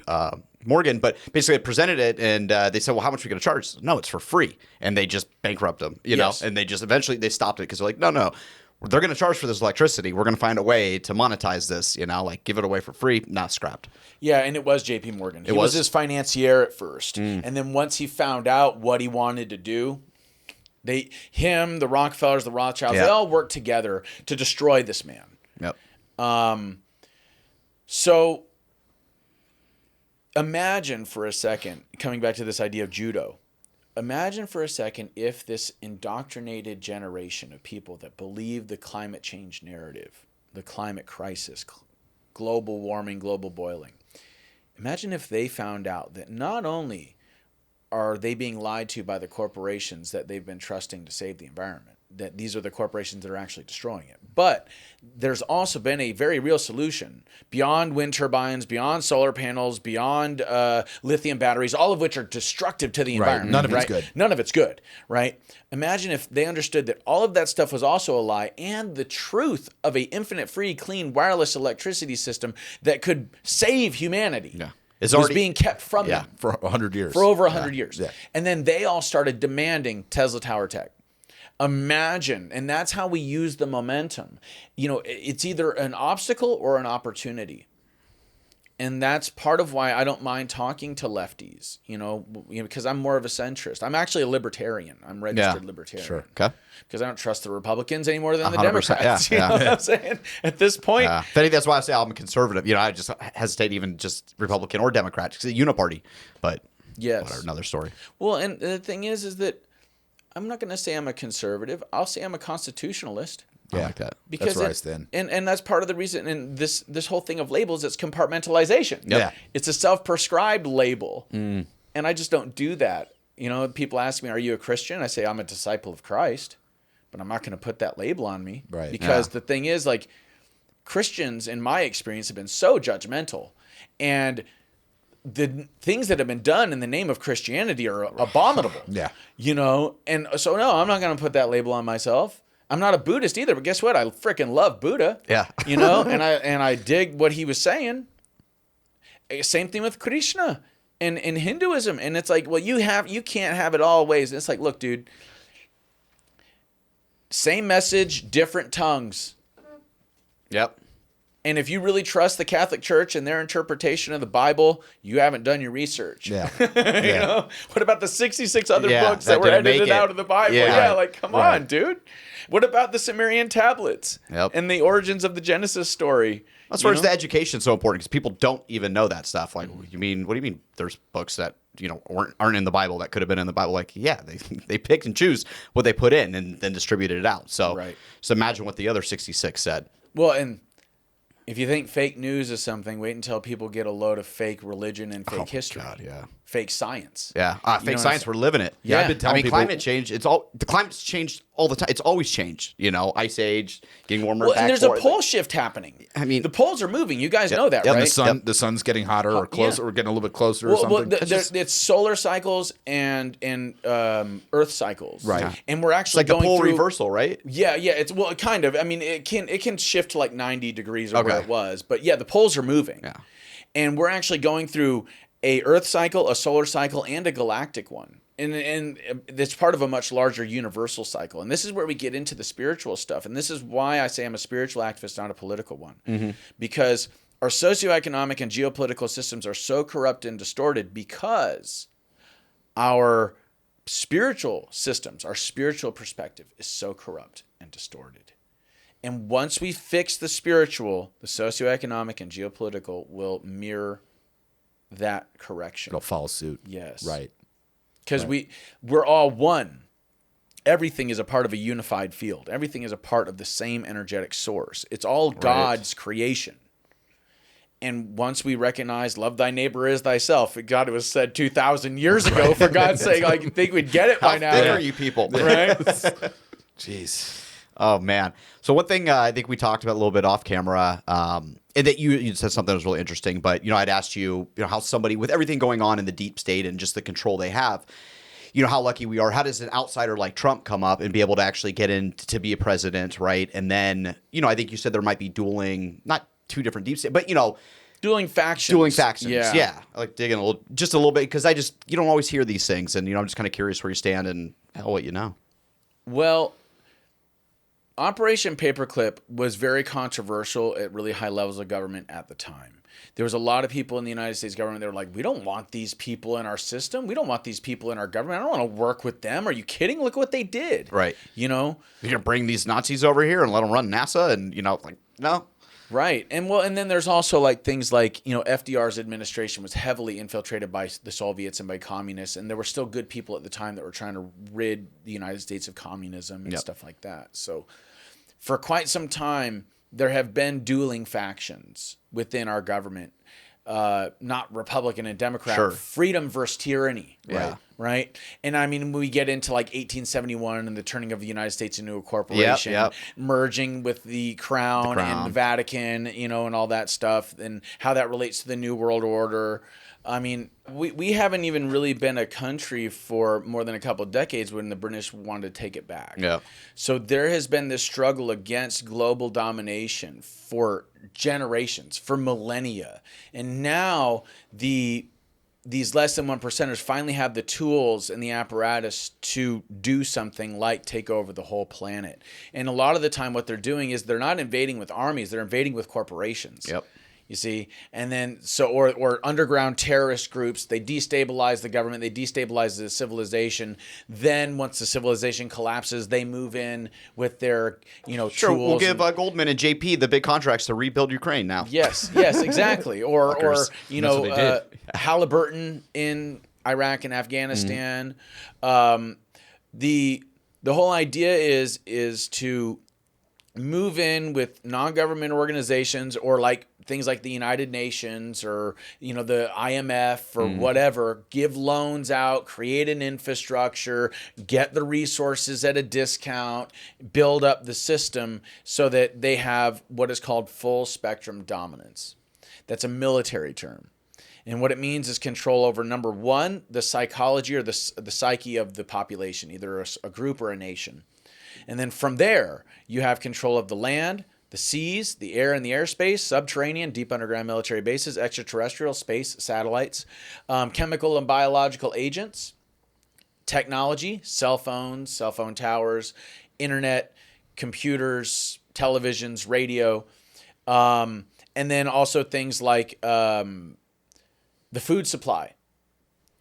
Morgan, but basically presented it, and they said, "Well, how much are we going to charge?" No, it's for free, and they just bankrupt them, you know. And they just eventually they stopped it because they're like, "No, they're going to charge for this electricity. We're going to find a way to monetize this, like give it away for free." Not scrapped. Yeah, and it was J.P. Morgan. He was his financier at first, and then once he found out what he wanted to do, the Rockefellers, the Rothschilds, they all worked together to destroy this man. Yep. So imagine for a second, coming back to this idea of judo, imagine for a second if this indoctrinated generation of people that believe the climate change narrative, the climate crisis, global warming, global boiling, imagine if they found out that not only are they being lied to by the corporations that they've been trusting to save the environment, that these are the corporations that are actually destroying it. But there's also been a very real solution beyond wind turbines, beyond solar panels, beyond lithium batteries, all of which are destructive to the environment. None of it's good. None of it's good, right? Imagine if they understood that all of that stuff was also a lie, and the truth of a infinite, free, clean, wireless electricity system that could save humanity. Yeah. It's already being kept from them For 100 years. for over 100 years. Yeah. And then they all started demanding Tesla Tower Tech. Imagine, and that's how we use the momentum. You know, it's either an obstacle or an opportunity. And that's part of why I don't mind talking to lefties, because I'm more of a centrist. I'm actually a libertarian. I'm registered libertarian. Sure. Okay. Because I don't trust the Republicans any more than the 100%, Democrats. yeah, You know what I'm saying? At this point, I think that's why I say I'm a conservative. I just hesitate even just Republican or Democrat. It's a uniparty. But yes. whatever, another story. Well, and the thing is that I'm not going to say I'm a conservative. I'll say I'm a constitutionalist. I like that. Because That's where I stand. And that's part of the reason. And this whole thing of labels, it's compartmentalization. Yeah. It's a self-prescribed label. And I just don't do that. People ask me, are you a Christian? I say, I'm a disciple of Christ. But I'm not going to put that label on me. Right. Because the thing is, like, Christians, in my experience, have been so judgmental. And the things that have been done in the name of Christianity are abominable. Yeah. And so, no, I'm not going to put that label on myself. I'm not a Buddhist either, but guess what? I freaking love Buddha. Yeah. And I dig what he was saying. Same thing with Krishna and Hinduism. And it's like, well, you can't have it all ways. And it's like, look, dude, same message, different tongues. Yep. And if you really trust the Catholic Church and their interpretation of the Bible, you haven't done your research. Yeah. What about the 66 other books that that were didn't make edited it. out of the Bible? Yeah. Come on, dude. What about the Sumerian tablets and the origins of the Genesis story? That's where the education is so important because people don't even know that stuff. Like, what do you mean? There's books that aren't in the Bible that could have been in the Bible. Like, yeah, they pick and choose what they put in and then distributed it out. So, so imagine what the other 66 said. Well, and if you think fake news is something, wait until people get a load of fake religion and fake history. God, yeah. Fake science. Yeah. Fake science, we're living it. Yeah. I've been telling people, climate change, the climate's changed all the time. It's always changed. Ice age, getting warmer. Well, and there's a pole shift happening. I mean, the poles are moving. You guys know that, and right? the sun's getting hotter or closer. We're getting a little bit closer or Well, something. it's solar cycles and Earth cycles, Right. And we're actually it's like going the pole through reversal, right? Yeah, it's kind of. I mean, it can shift to like 90 degrees or where it was, but yeah, the poles are moving. Yeah, and we're actually going through a Earth cycle, a solar cycle, and a galactic one. And it's part of a much larger universal cycle. And this is where we get into the spiritual stuff. And this is why I say I'm a spiritual activist, not a political one. Because our socioeconomic and geopolitical systems are so corrupt and distorted because our spiritual systems, our spiritual perspective is so corrupt and distorted. And once we fix the spiritual, the socioeconomic and geopolitical will mirror that correction. It'll follow suit. Yes. Right. Because we're all one. Everything is a part of a unified field. Everything is a part of the same energetic source. It's all God's creation. And once we recognize love thy neighbor as thyself, God, it was said 2,000 years ago, for God's sake, I think we'd get it by now. How thin are you people? Right? Jeez. Oh, man. So one thing I think we talked about a little bit off camera, and that you said something that was really interesting, but, I'd asked you, how somebody with everything going on in the deep state and just the control they have, how lucky we are. How does an outsider like Trump come up and be able to actually get in to be a president, right? And then, I think you said there might be dueling, not two different deep state, but, Dueling factions. Dueling factions. Yeah. Yeah. I like digging just a little bit because you don't always hear these things. And, I'm just kind of curious where you stand and what you know. Well, Operation Paperclip was very controversial at really high levels of government at the time. There was a lot of people in the United States government that were like, we don't want these people in our system. We don't want these people in our government. I don't want to work with them. Are you kidding? Look what they did. Right. You're going to bring these Nazis over here and let them run NASA? And, no. Right. And then there's also like things like, FDR's administration was heavily infiltrated by the Soviets and by communists. And there were still good people at the time that were trying to rid the United States of communism and stuff like that. So for quite some time, there have been dueling factions within our government, not Republican and Democrat, freedom versus tyranny. Yeah. right? And I mean, we get into like 1871 and the turning of the United States into a corporation, merging with the crown and the Vatican, you know, and all that stuff, and how that relates to the New World Order. I mean, we haven't even really been a country for more than a couple of decades when the British wanted to take it back. Yeah. So there has been this struggle against global domination for generations, for millennia. And now these less than 1%ers finally have the tools and the apparatus to do something like take over the whole planet. And a lot of the time what they're doing is they're not invading with armies, they're invading with corporations. Yep. You see, and then or underground terrorist groups, they destabilize the government, they destabilize the civilization. Then once the civilization collapses, they move in with their, you know, Sure, tools. we'll give Goldman and JP the big contracts to rebuild Ukraine now. Yes, exactly. Or you know, Halliburton in Iraq and Afghanistan. The whole idea is to move in with non-government organizations or like things like the United Nations or, you know, the IMF or whatever, give loans out, create an infrastructure, get the resources at a discount, build up the system so that they have what is called full spectrum dominance. That's a military term. And what it means is control over, number one, the psychology or the psyche of the population, either a group or a nation. And then from there, you have control of the land, the seas, the air and the airspace, subterranean, deep underground military bases, extraterrestrial, space, satellites, chemical and biological agents, technology, cell phones, cell phone towers, internet, computers, televisions, radio, and then also things like the food supply,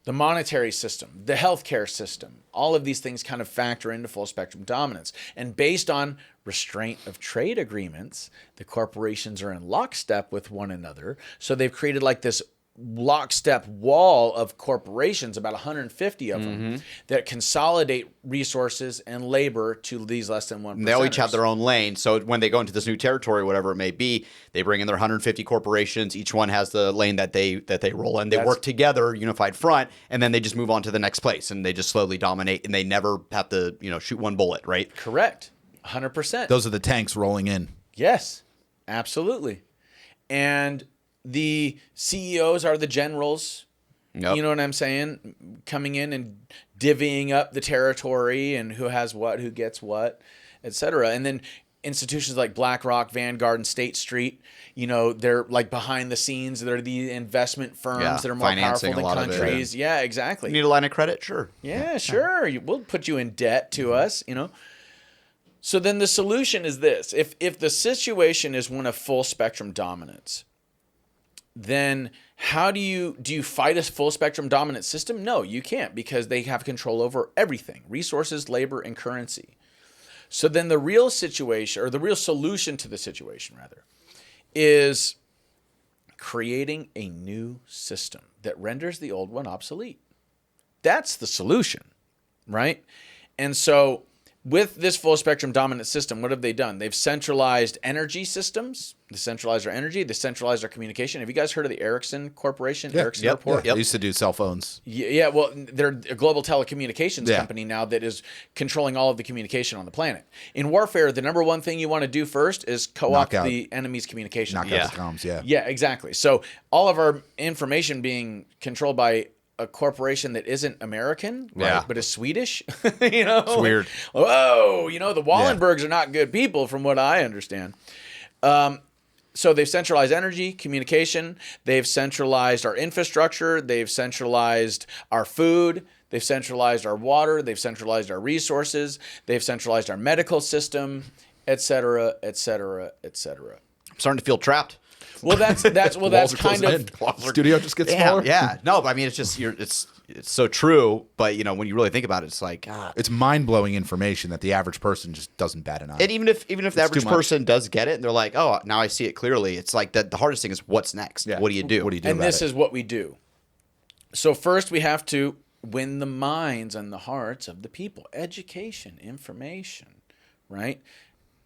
the monetary system, the healthcare system. All of these things kind of factor into full spectrum dominance. And based on restraint of trade agreements, the corporations are in lockstep with one another. So they've created like this lockstep wall of corporations, about 150 of them, that consolidate resources and labor to these less than 1%. They all each have their own lane. So when they go into this new territory, whatever it may be, they bring in their 150 corporations. Each one has the lane that they roll in. They work together, unified front, and then they just move on to the next place, and they just slowly dominate, and they never have to, you know, shoot one bullet, right? Correct. 100%. Those are the tanks rolling in. Yes, absolutely. And the CEOs are the generals, you know what I'm saying, coming in and divvying up the territory and who has what, who gets what, etc. And then institutions like BlackRock, Vanguard, and State Street, you know, they're like behind the scenes. They're the investment firms that are more powerful than countries. Yeah, exactly. You need a line of credit? Sure. Yeah, sure. We'll put you in debt to us, you know. So then the solution is this. If the situation is one of full spectrum dominance, then how do you fight a full spectrum dominant system? No, you can't, because they have control over everything, resources, labor, and currency. So then the real situation, or the real solution to the situation rather, is creating a new system that renders the old one obsolete. That's the solution, right? And so with this full spectrum dominant system, what have they done? They've centralized energy systems. They centralized our energy. They centralized our communication. Have you guys heard of the Ericsson Corporation? Ericsson Airport? They used to do cell phones. Yeah, well, they're a global telecommunications company now that is controlling all of the communication on the planet. In warfare, the number one thing you want to do first is co-opt the enemy's communication. Knock out the comms, Yeah, exactly. So all of our information being controlled by a corporation that isn't American, right, but is Swedish, you know? It's weird. Whoa, you know, the Wallenbergs are not good people from what I understand. So they've centralized energy, communication. They've centralized our infrastructure. They've centralized our food. They've centralized our water. They've centralized our resources. They've centralized our medical system, et cetera, et cetera, et cetera. I'm starting to feel trapped. Well, that's kind of studio just gets smaller. Yeah, no, but I mean, it's just it's so true. But you know, when you really think about it, it's like it's mind blowing information that the average person just doesn't bat an eye. And even if the average person does get it, and they're like, oh, now I see it clearly. It's like that. The hardest thing is what's next. Yeah. What do you do? What do you do? And about this it? is what we do. So first, we have to win the minds and the hearts of the people. Education, information, right?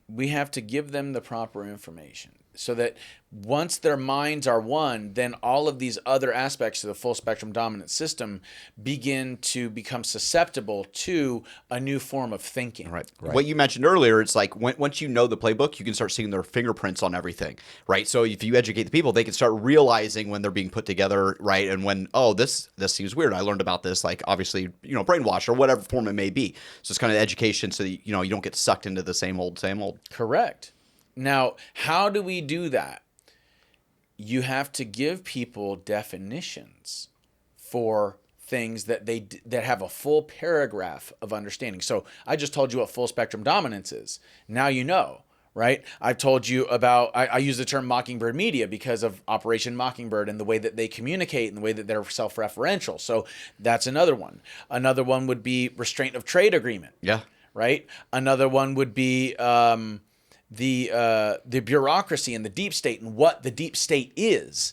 We have to give them the proper information. so that once their minds are one, then all of these other aspects of the full spectrum dominant system begin to become susceptible to a new form of thinking. Right. What you mentioned earlier, it's like once you know the playbook, you can start seeing their fingerprints on everything, right? So if you educate the people, they can start realizing when they're being put together, right? And when, oh, this seems weird. I learned about this, like obviously, brainwash or whatever form it may be. So it's kind of education so that, you don't get sucked into the same old. Correct. Now, how do we do that? You have to give people definitions for things that that have a full paragraph of understanding. So I just told you what full spectrum dominance is. Now you know, right? I've told you about, I use the term Mockingbird media because of Operation Mockingbird and the way that they communicate and the way that they're self-referential. So that's another one. Another one would be restraint of trade agreement. Yeah. Right? Another one would be the bureaucracy and the deep state and what the deep state is.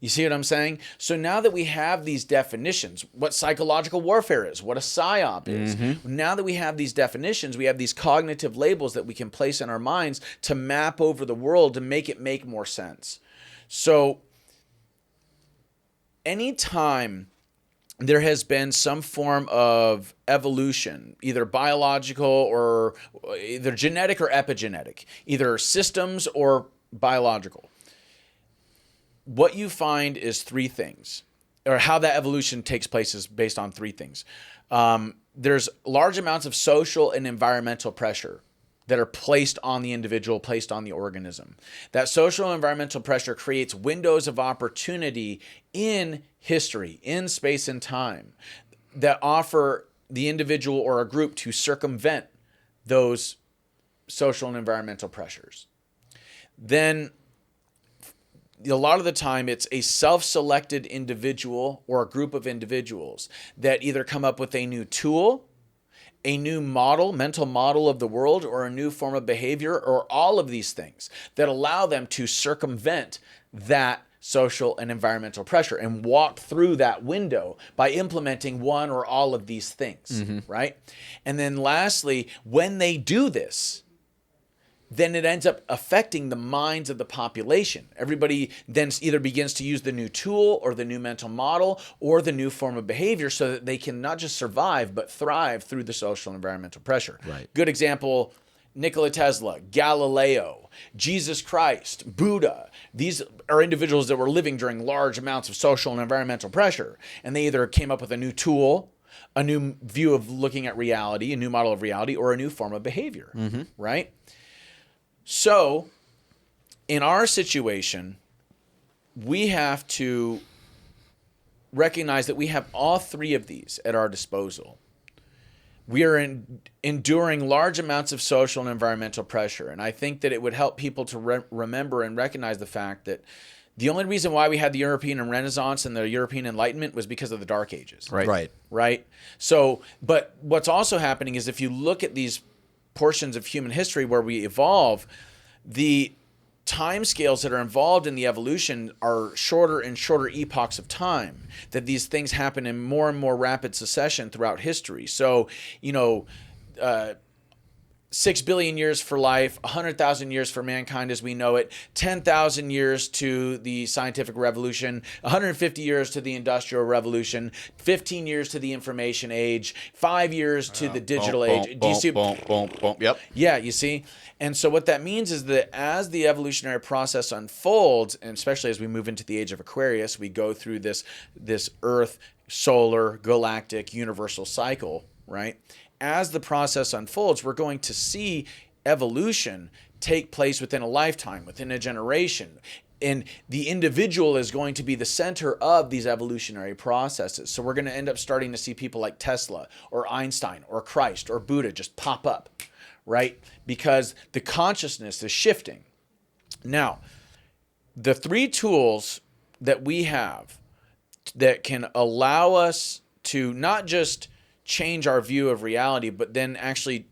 You see what I'm saying? So now that we have these definitions, what psychological warfare is, what a psyop is, now that we have these definitions, we have these cognitive labels that we can place in our minds to map over the world to make it make more sense. So anytime there has been some form of evolution, either biological or either genetic or epigenetic, either systems or biological, what you find is three things, or how that evolution takes place is based on three things. There's large amounts of social and environmental pressure that are placed on the individual, placed on the organism. That social and environmental pressure creates windows of opportunity in history, in space and time, that offer the individual or a group to circumvent those social and environmental pressures. Then a lot of the time it's a self-selected individual or a group of individuals that either come up with a new tool, a new model, mental model of the world, or a new form of behavior, or all of these things that allow them to circumvent that social and environmental pressure and walk through that window by implementing one or all of these things, right? And then lastly, when they do this, then it ends up affecting the minds of the population. Everybody then either begins to use the new tool or the new mental model or the new form of behavior so that they can not just survive, but thrive through the social and environmental pressure. Right. Good example, Nikola Tesla, Galileo, Jesus Christ, Buddha. These are individuals that were living during large amounts of social and environmental pressure. And they either came up with a new tool, a new view of looking at reality, a new model of reality, or a new form of behavior, right? So, in our situation, we have to recognize that we have all three of these at our disposal. We are enduring large amounts of social and environmental pressure, and I think that it would help people to remember and recognize the fact that the only reason why we had the European Renaissance and the European Enlightenment was because of the Dark Ages. Right? So, but what's also happening is if you look at these portions of human history where we evolve, the time scales that are involved in the evolution are shorter and shorter epochs of time, that these things happen in more and more rapid succession throughout history. So, 6 billion years for life, 100,000 years for mankind as we know it, 10,000 years to the scientific revolution, 150 years to the industrial revolution, 15 years to the information age, 5 years to the digital age. Do you see? Yep. Yeah, you see? And so what that means is that as the evolutionary process unfolds, and especially as we move into the age of Aquarius, we go through this Earth, solar, galactic, universal cycle, right? As the process unfolds, we're going to see evolution take place within a lifetime, within a generation. And the individual is going to be the center of these evolutionary processes. So we're going to end up starting to see people like Tesla or Einstein or Christ or Buddha just pop up, right? Because the consciousness is shifting. Now, the three tools that we have that can allow us to not just change our view of reality, but then actually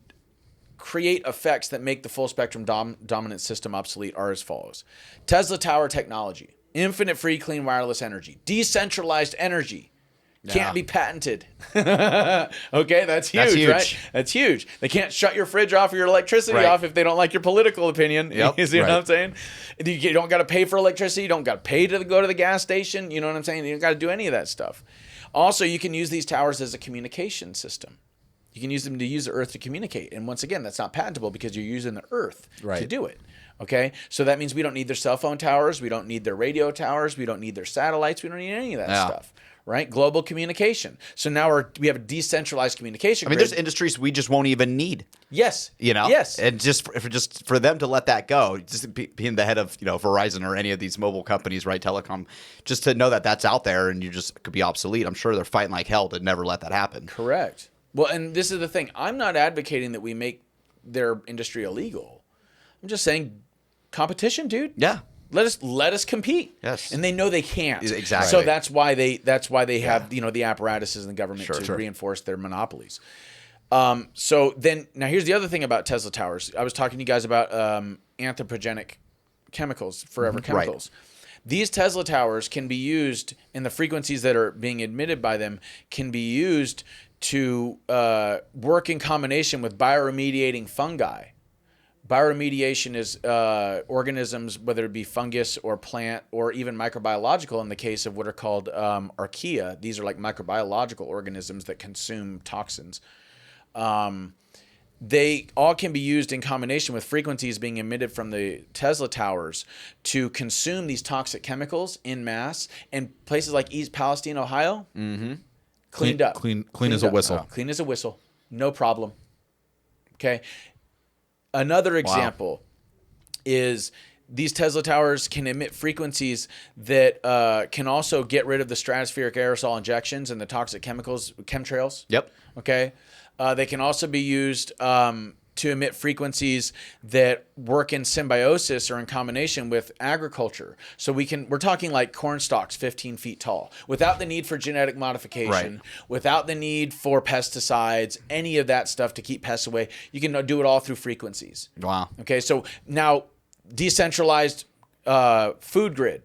create effects that make the full spectrum dominant system obsolete are as follows. Tesla Tower technology, infinite free clean wireless energy, decentralized energy, Can't be patented. Okay, that's huge, right? That's huge. They can't shut your fridge off or your electricity off if they don't like your political opinion. Yep. You see what I'm saying? You don't got to pay for electricity. You don't got to pay to go to the gas station. You know what I'm saying? You don't got to do any of that stuff. Also, you can use these towers as a communication system. You can use them to use the earth to communicate. And once again, that's not patentable because you're using the earth to do it. Okay? So that means we don't need their cell phone towers. We don't need their radio towers. We don't need their satellites. We don't need any of that stuff. Right? Global communication. So now we have a decentralized communication grid. There's industries we just won't even need. Yes. Yes. And just for them to let that go, just being the head of, Verizon or any of these mobile companies, right, telecom, just to know that that's out there and you just could be obsolete. I'm sure they're fighting like hell to never let that happen. Correct. Well, and this is the thing. I'm not advocating that we make their industry illegal. I'm just saying competition, dude. Yeah. Let us compete. Yes. And they know they can't. Exactly. So that's why they have, the apparatuses in the government to reinforce their monopolies. So then now here's the other thing about Tesla towers. I was talking to you guys about anthropogenic chemicals, forever chemicals. Right. These Tesla towers can be used, and the frequencies that are being emitted by them can be used to work in combination with bioremediating fungi. Bioremediation is organisms, whether it be fungus or plant or even microbiological in the case of what are called archaea. These are like microbiological organisms that consume toxins. They all can be used in combination with frequencies being emitted from the Tesla towers to consume these toxic chemicals in mass. And places like East Palestine, Ohio, cleaned up. Clean as a whistle. Clean as a whistle. No problem. Okay. Another example is these Tesla towers can emit frequencies that can also get rid of the stratospheric aerosol injections and the toxic chemicals, chemtrails. Yep. Okay. They can also be used to emit frequencies that work in symbiosis or in combination with agriculture. So we're talking like corn stalks 15 feet tall, without the need for genetic modification, without the need for pesticides, any of that stuff to keep pests away. You can do it all through frequencies. Wow. Okay, so now decentralized food grid,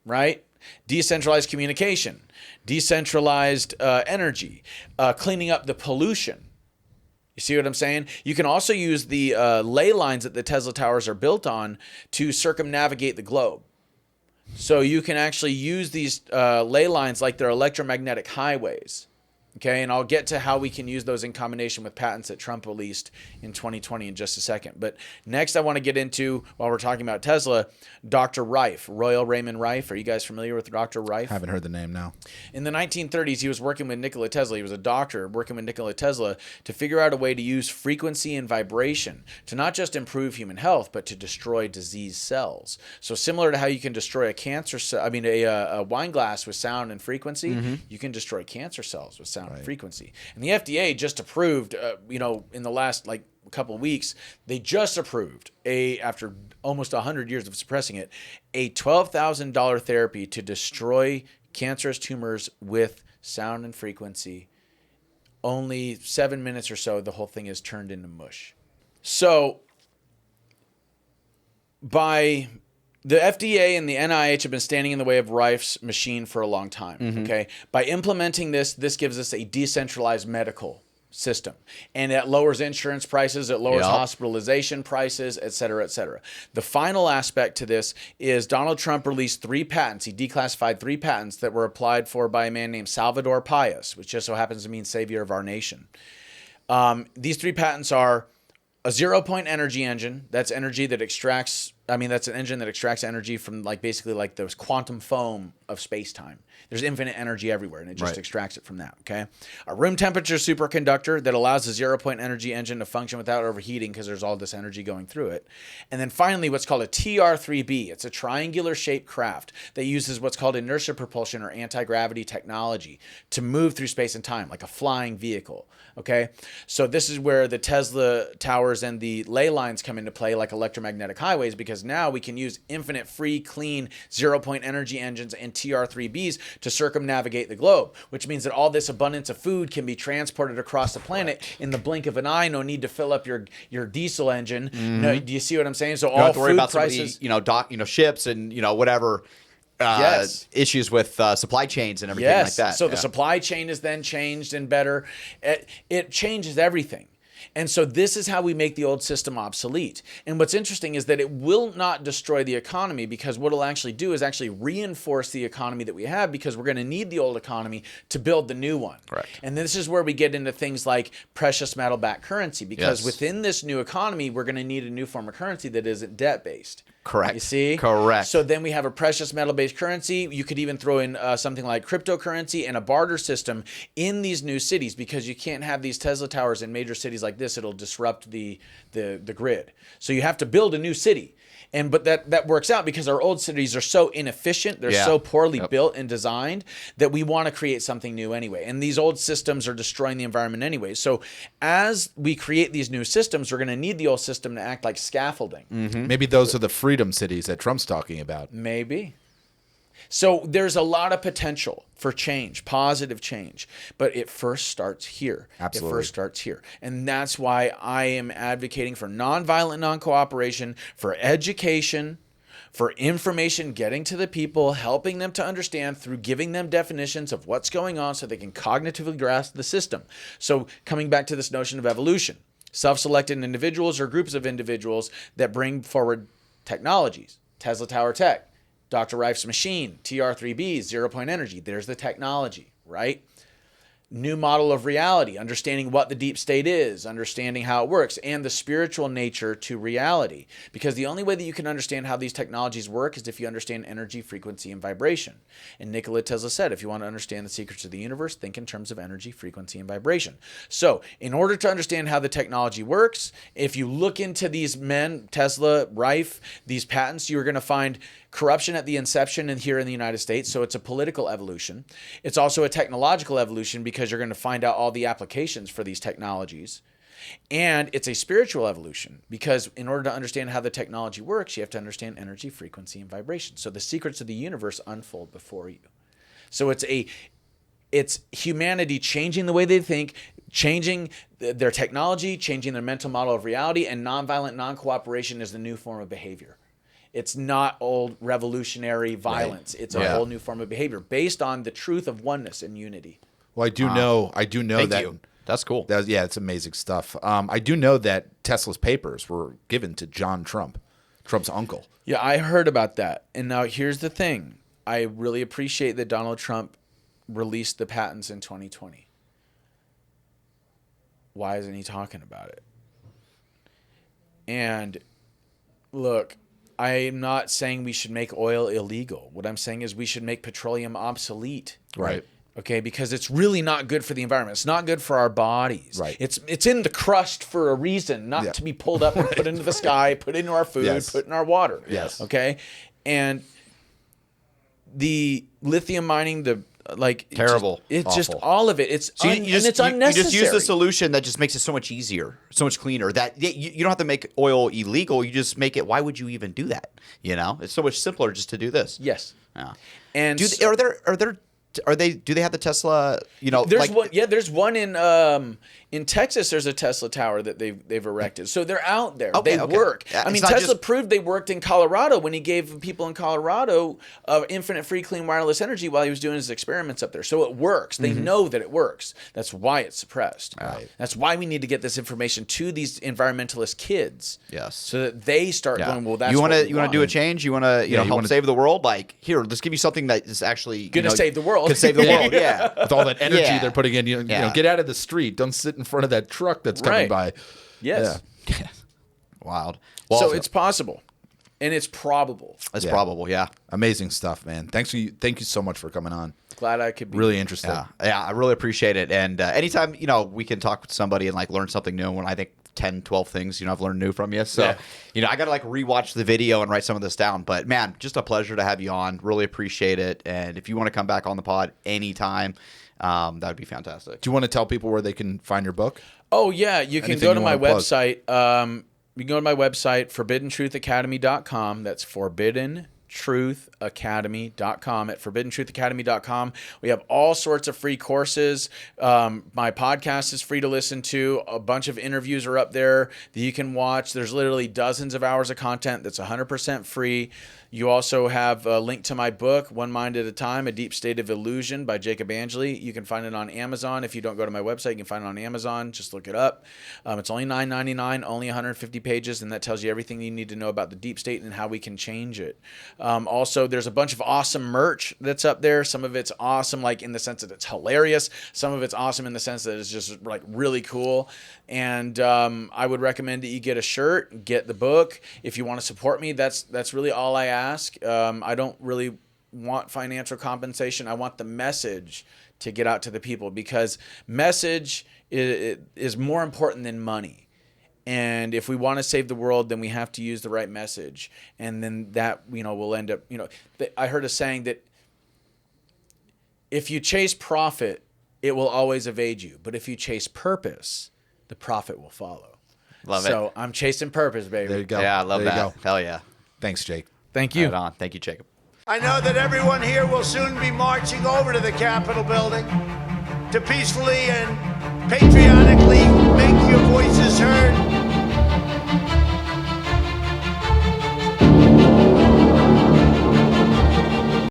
right? Decentralized communication, decentralized energy, cleaning up the pollution. You see what I'm saying? You can also use the ley lines that the Tesla towers are built on to circumnavigate the globe. So you can actually use these ley lines like they're electromagnetic highways. Okay, and I'll get to how we can use those in combination with patents that Trump released in 2020 in just a second. But next I want to get into, while we're talking about Tesla, Dr. Rife, Royal Raymond Rife. Are you guys familiar with Dr. Rife? Haven't heard the name now. In the 1930s, he was working with Nikola Tesla. He was a doctor working with Nikola Tesla to figure out a way to use frequency and vibration to not just improve human health, but to destroy disease cells. So similar to how you can destroy a wine glass with sound and frequency, you can destroy cancer cells with sound and frequency. And the FDA just approved, in the last a couple of weeks, they just approved after almost 100 years of suppressing it, a $12,000 therapy to destroy cancerous tumors with sound and frequency. Only 7 minutes or so, the whole thing is turned into mush. So the FDA and the NIH have been standing in the way of Rife's machine for a long time. Okay, by implementing this gives us a decentralized medical system, and it lowers insurance prices, it lowers hospitalization prices, et cetera, et cetera. The final aspect to this is Donald Trump released 3 patents. He declassified 3 patents that were applied for by a man named Salvador Payas, which just so happens to mean savior of our nation. These 3 patents are a 0-point energy engine. That's energy that extracts. That's an engine that extracts energy from basically those quantum foam of space-time. There's infinite energy everywhere, and it just extracts it from that, okay? A room temperature superconductor that allows the 0-point energy engine to function without overheating because there's all this energy going through it. And then finally, what's called a TR-3B. It's a triangular-shaped craft that uses what's called inertia propulsion or anti-gravity technology to move through space and time, like a flying vehicle, okay? So this is where the Tesla towers and the ley lines come into play, like electromagnetic highways, because now we can use infinite, free, clean, 0-point energy engines and TR-3Bs to circumnavigate the globe, which means that all this abundance of food can be transported across the planet in the blink of an eye. No need to fill up your diesel engine. No, do you see what I'm saying? So all food prices, ships and whatever Yes. issues with supply chains and everything like that. So the supply chain is then changed and better. It changes everything. And so this is how we make the old system obsolete. And what's interesting is that it will not destroy the economy, because what it'll actually do is actually reinforce the economy that we have, because we're going to need the old economy to build the new one. Correct. And this is where we get into things like precious metal-backed currency, because within this new economy, we're going to need a new form of currency that isn't debt-based. Correct. You see? Correct. So then we have a precious metal-based currency. You could even throw in something like cryptocurrency and a barter system in these new cities, because you can't have these Tesla towers in major cities like this. It'll disrupt the grid. So you have to build a new city. But that works out because our old cities are so inefficient. They're so poorly built and designed that we want to create something new anyway. And these old systems are destroying the environment anyway. So as we create these new systems, we're going to need the old system to act like scaffolding. Maybe those are the freedom cities that Trump's talking about. Maybe. So there's a lot of potential for change, positive change, but it first starts here. Absolutely. It first starts here. And that's why I am advocating for nonviolent non-cooperation, for education, for information getting to the people, helping them to understand through giving them definitions of what's going on so they can cognitively grasp the system. So coming back to this notion of evolution, self-selected individuals or groups of individuals that bring forward technologies, Tesla Tower Tech, Dr. Rife's machine, TR3B, zero point energy. There's the technology, right? New model of reality, understanding what the deep state is, understanding how it works, and the spiritual nature to reality. Because the only way that you can understand how these technologies work is if you understand energy, frequency, and vibration. And Nikola Tesla said, if you want to understand the secrets of the universe, think in terms of energy, frequency, and vibration. So in order to understand how the technology works, if you look into these men, Tesla, Rife, these patents, you're going to find corruption at the inception and here in the United States. So it's a political evolution. It's also a technological evolution, because you're going to find out all the applications for these technologies. And it's a spiritual evolution, because in order to understand how the technology works, you have to understand energy, frequency, and vibration. So the secrets of the universe unfold before you. So it's humanity changing the way they think, changing their technology, changing their mental model of reality, and nonviolent non-cooperation is the new form of behavior. It's not old revolutionary violence. Right. It's a whole new form of behavior based on the truth of oneness and unity. Well, I do know Thank that. you. That's cool. It's amazing stuff. I do know that Tesla's papers were given to John Trump, Trump's uncle. Yeah, I heard about that. And now here's the thing. I really appreciate that Donald Trump released the patents in 2020. Why isn't he talking about it? And look, I'm not saying we should make oil illegal. What I'm saying is we should make petroleum obsolete. Right. Okay, because it's really not good for the environment. It's not good for our bodies. Right. It's in the crust for a reason, not to be pulled up and put into the sky, put into our food, put in our water. Yes. Okay? And the lithium mining, terrible. It's Awful. just all of it. It's So and it's unnecessary. You just use the solution that just makes it so much easier, so much cleaner. That you don't have to make oil illegal. You just make it. Why would you even do that? You know, it's so much simpler just to do this. Yes. Yeah. And do they have the Tesla? You know, there's one. Yeah, there's one in Texas. There's a Tesla tower that they've erected. So they're out there. Okay, they work. Yeah, I mean, Tesla proved they worked in Colorado when he gave people in Colorado infinite free clean wireless energy while he was doing his experiments up there. So it works. They know that it works. That's why it's suppressed. Right. That's why we need to get this information to these environmentalist kids. Yes. So that they start going, well, that's you want to do a change. You want to help save the world. Like here, let's give you something that is actually going to save the world. Could save the world. Yeah. With all that energy Yeah. they're putting in, you know, get out of the street. Don't sit in front of that truck that's coming by. Yes. Yeah. Wild. Well, So it's possible, and it's probable. It's probable. Yeah. Amazing stuff, man. Thank you so much for coming on. Glad I could be Really interesting. Yeah, I really appreciate it. And anytime, we can talk with somebody and learn something new, when I think 10, 12 things, I've learned new from you. So, I got to rewatch the video and write some of this down. But man, just a pleasure to have you on. Really appreciate it. And if you want to come back on the pod anytime, that would be fantastic. Do you want to tell people where they can find your book? Oh, yeah. You can Anything go to you my wanna plug? website. You can go to my website, ForbiddenTruthAcademy.com. That's ForbiddenTruthAcademy.com. At ForbiddenTruthAcademy.com, we have all sorts of free courses. My podcast is free to listen to. A bunch of interviews are up there that you can watch. There's literally dozens of hours of content that's 100% free. You also have a link to my book, One Mind at a Time, A Deep State of Illusion by Jacob Chansley. You can find it on Amazon. If you don't go to my website, you can find it on Amazon. Just look it up. It's only $9.99, only 150 pages, and that tells you everything you need to know about the deep state and how we can change it. Also, there's a bunch of awesome merch that's up there. Some of it's awesome, like in the sense that it's hilarious. Some of it's awesome in the sense that it's just like really cool. And I would recommend that you get a shirt, get the book. If you want to support me, that's really all I ask. I don't really want financial compensation. I want the message to get out to the people, because message is more important than money. And if we want to save the world, then we have to use the right message. And then that, will end up, I heard a saying that if you chase profit, it will always evade you. But if you chase purpose, the profit will follow. Love it. So I'm chasing purpose, baby. There you go. Yeah, I love There you that. go. Hell yeah. Thanks, Jake. Thank you. Right on. Thank you, Jacob. I know that everyone here will soon be marching over to the Capitol building to peacefully and patriotically make your voices